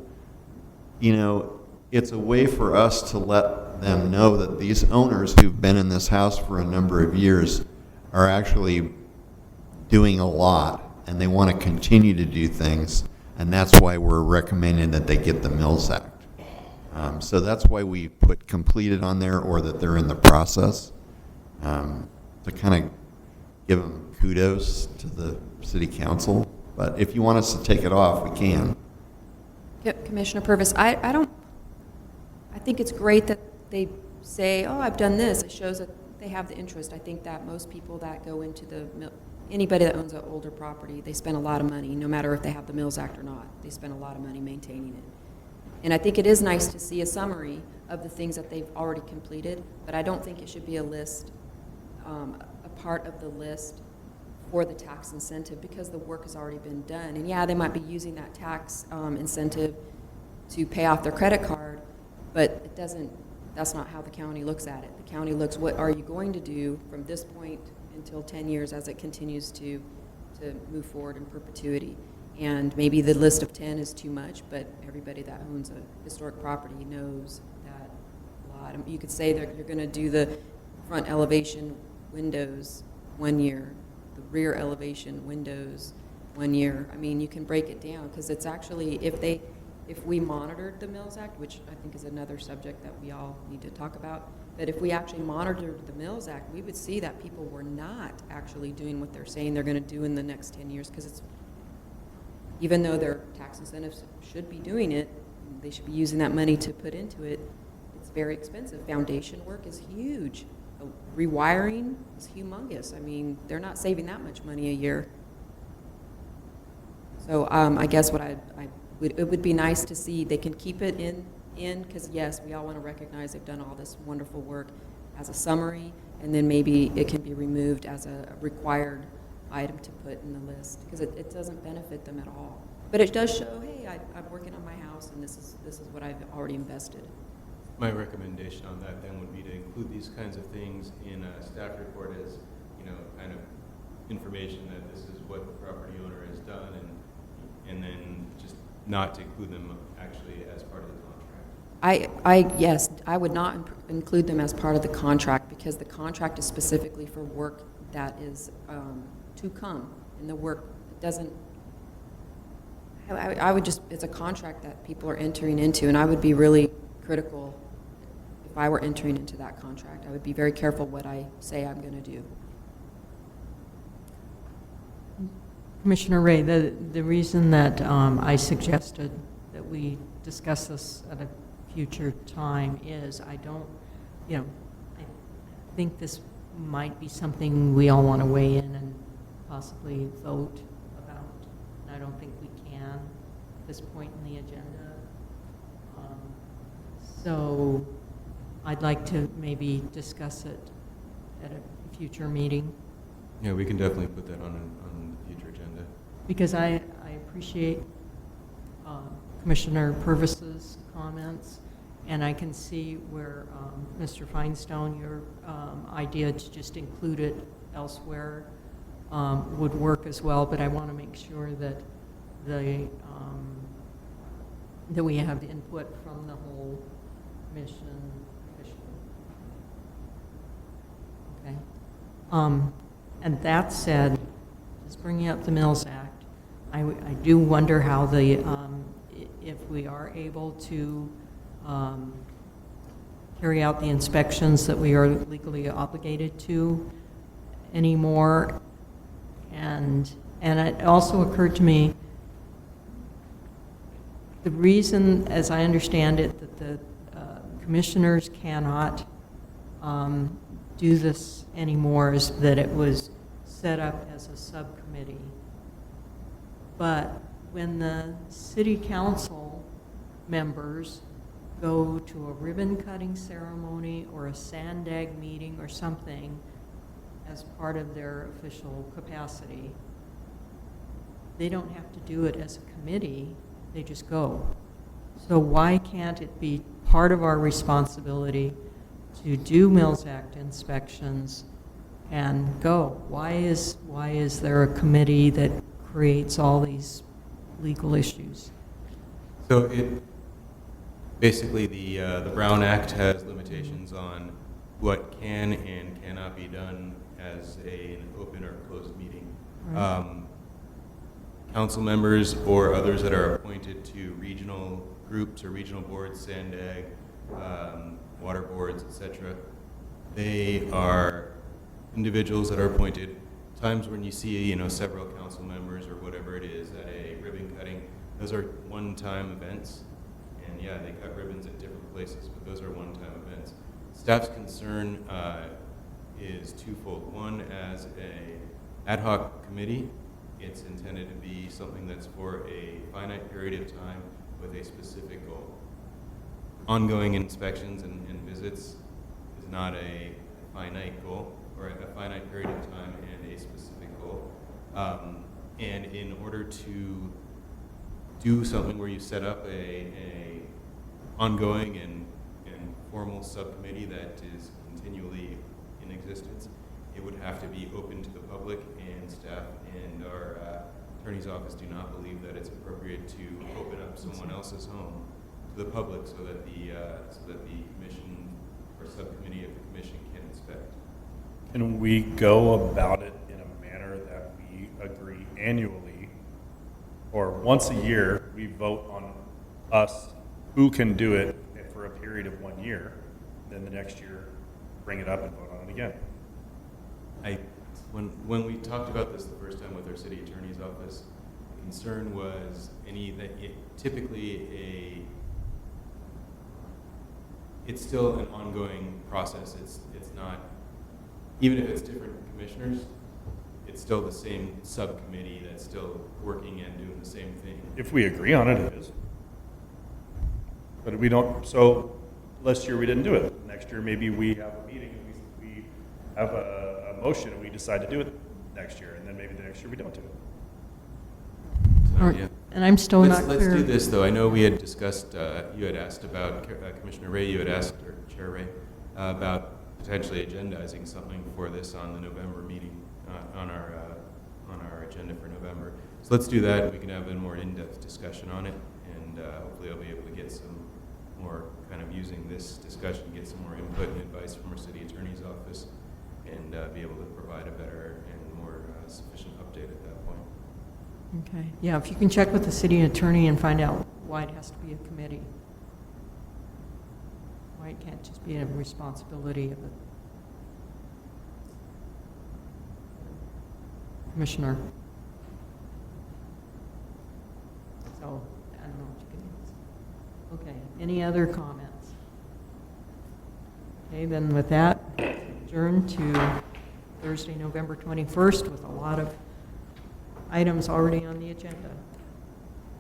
it's a way for us to let them know that these owners who've been in this house for a number of years are actually doing a lot, and they want to continue to do things, and that's why we're recommending that they get the Mills Act. So that's why we put completed on there, or that they're in the process, to kind of give them kudos to the city council. But if you want us to take it off, we can. Yep, Commissioner Purvis, I think it's great that they say, oh, I've done this. It shows that they have the interest. I think that most people that go into anybody that owns an older property, they spend a lot of money, no matter if they have the Mills Act or not. They spend a lot of money maintaining it. And I think it is nice to see a summary of the things that they've already completed, but I don't think it should be a list, a part of the list for the tax incentive, because the work has already been done. And yeah, they might be using that tax incentive to pay off their credit card, but that's not how the county looks at it. The county looks, what are you going to do from this point until 10 years as it continues to move forward in perpetuity? And maybe the list of 10 is too much, but everybody that owns a historic property knows that a lot. You could say that you're going to do the front elevation windows 1 year, the rear elevation windows 1 year. I mean, you can break it down, because it's actually, if we monitored the Mills Act, which I think is another subject that we all need to talk about, but if we actually monitored the Mills Act, we would see that people were not actually doing what they're saying they're going to do in the next 10 years, because even though their tax incentives should be doing it, they should be using that money to put into it, it's very expensive. Foundation work is huge. Rewiring is humongous. I mean, they're not saving that much money a year. So I guess it would be nice to see they can keep it in, because yes, we all want to recognize they've done all this wonderful work as a summary, and then maybe it can be removed as a required item to put in the list, because it doesn't benefit them at all. But it does show, hey, I'm working on my house, and this is what I've already invested. My recommendation on that then would be to include these kinds of things in a staff report as, kind of information that this is what the property owner has done, and then just not to include them actually as part of the contract. Yes, I would not include them as part of the contract, because the contract is specifically for work that is to come, and the work doesn't. I would just, it's a contract that people are entering into, and I would be really critical if I were entering into that contract. I would be very careful what I say I'm going to do. Commissioner Ray, the reason that I suggested that we discuss this at a future time is I think this might be something we all want to weigh in and possibly vote about. And I don't think we can at this point in the agenda. So I'd like to maybe discuss it at a future meeting. Yeah, we can definitely put that on the future agenda. Because I appreciate Commissioner Purvis's comments, and I can see where Mr. Feinstein, your idea to just include it elsewhere would work as well, but I want to make sure that that we have input from the whole commission. Okay. And that said, just bringing up the Mills Act, I do wonder how if we are able to carry out the inspections that we are legally obligated to anymore. And it also occurred to me, the reason, as I understand it, that the commissioners cannot do this anymore is that it was set up as a subcommittee. But when the city council members go to a ribbon cutting ceremony or a sandag meeting or something as part of their official capacity, they don't have to do it as a committee, they just go. So why can't it be part of our responsibility to do Mills Act inspections and go? Why is there a committee that creates all these legal issues? So Basically, the Brown Act has limitations on what can and cannot be done as an open or closed meeting. Right. Council members or others that are appointed to regional groups or regional boards, SANDAG, water boards, etc., they are individuals that are appointed. Times when you see, several council members or whatever it is at a ribbon cutting, those are one-time events. And yeah, they cut ribbons at different places, but those are one-time events. Staff's concern is twofold. One, as a ad hoc committee, it's intended to be something that's for a finite period of time with a specific goal. Ongoing inspections and visits is not a finite goal, or a finite period of time and a specific goal. And in order to do something where you set up a ongoing and formal subcommittee that is continually in existence, it would have to be open to the public, and staff and our attorney's office do not believe that it's appropriate to open up someone else's home to the public so that the commission or subcommittee of the commission can inspect. Can we go about it in a manner that we agree annually, or once a year, we vote on us who can do it for a period of 1 year, then the next year bring it up and vote on it again? When we talked about this the first time with our city attorney's office, the concern was it's still an ongoing process. It's not, even if it's different commissioners, it's still the same subcommittee that's still working and doing the same thing. If we agree on it, it is. But we don't, so last year we didn't do it. Next year maybe we have a meeting and we have a motion and we decide to do it next year, and then maybe the next year we don't do it. So, All right. yeah. And I'm still not clear. Let's do this, though. I know we had discussed, you had asked about, Commissioner Ray, you had asked, or Chair Ray, about potentially agendizing something for this on the November meeting, on our agenda for November. So let's do that. We can have a more in-depth discussion on it, and hopefully I'll be able to get some more, kind of using this discussion, get some more input and advice from our city attorney's office, and be able to provide a better and more sufficient update at that point. Okay, yeah, if you can check with the city attorney and find out why it has to be a committee. Why it can't just be a responsibility of the commissioner. So, I don't know what you can. Okay, any other comments? Okay, then with that, adjourn to Thursday, November 21st with a lot of items already on the agenda.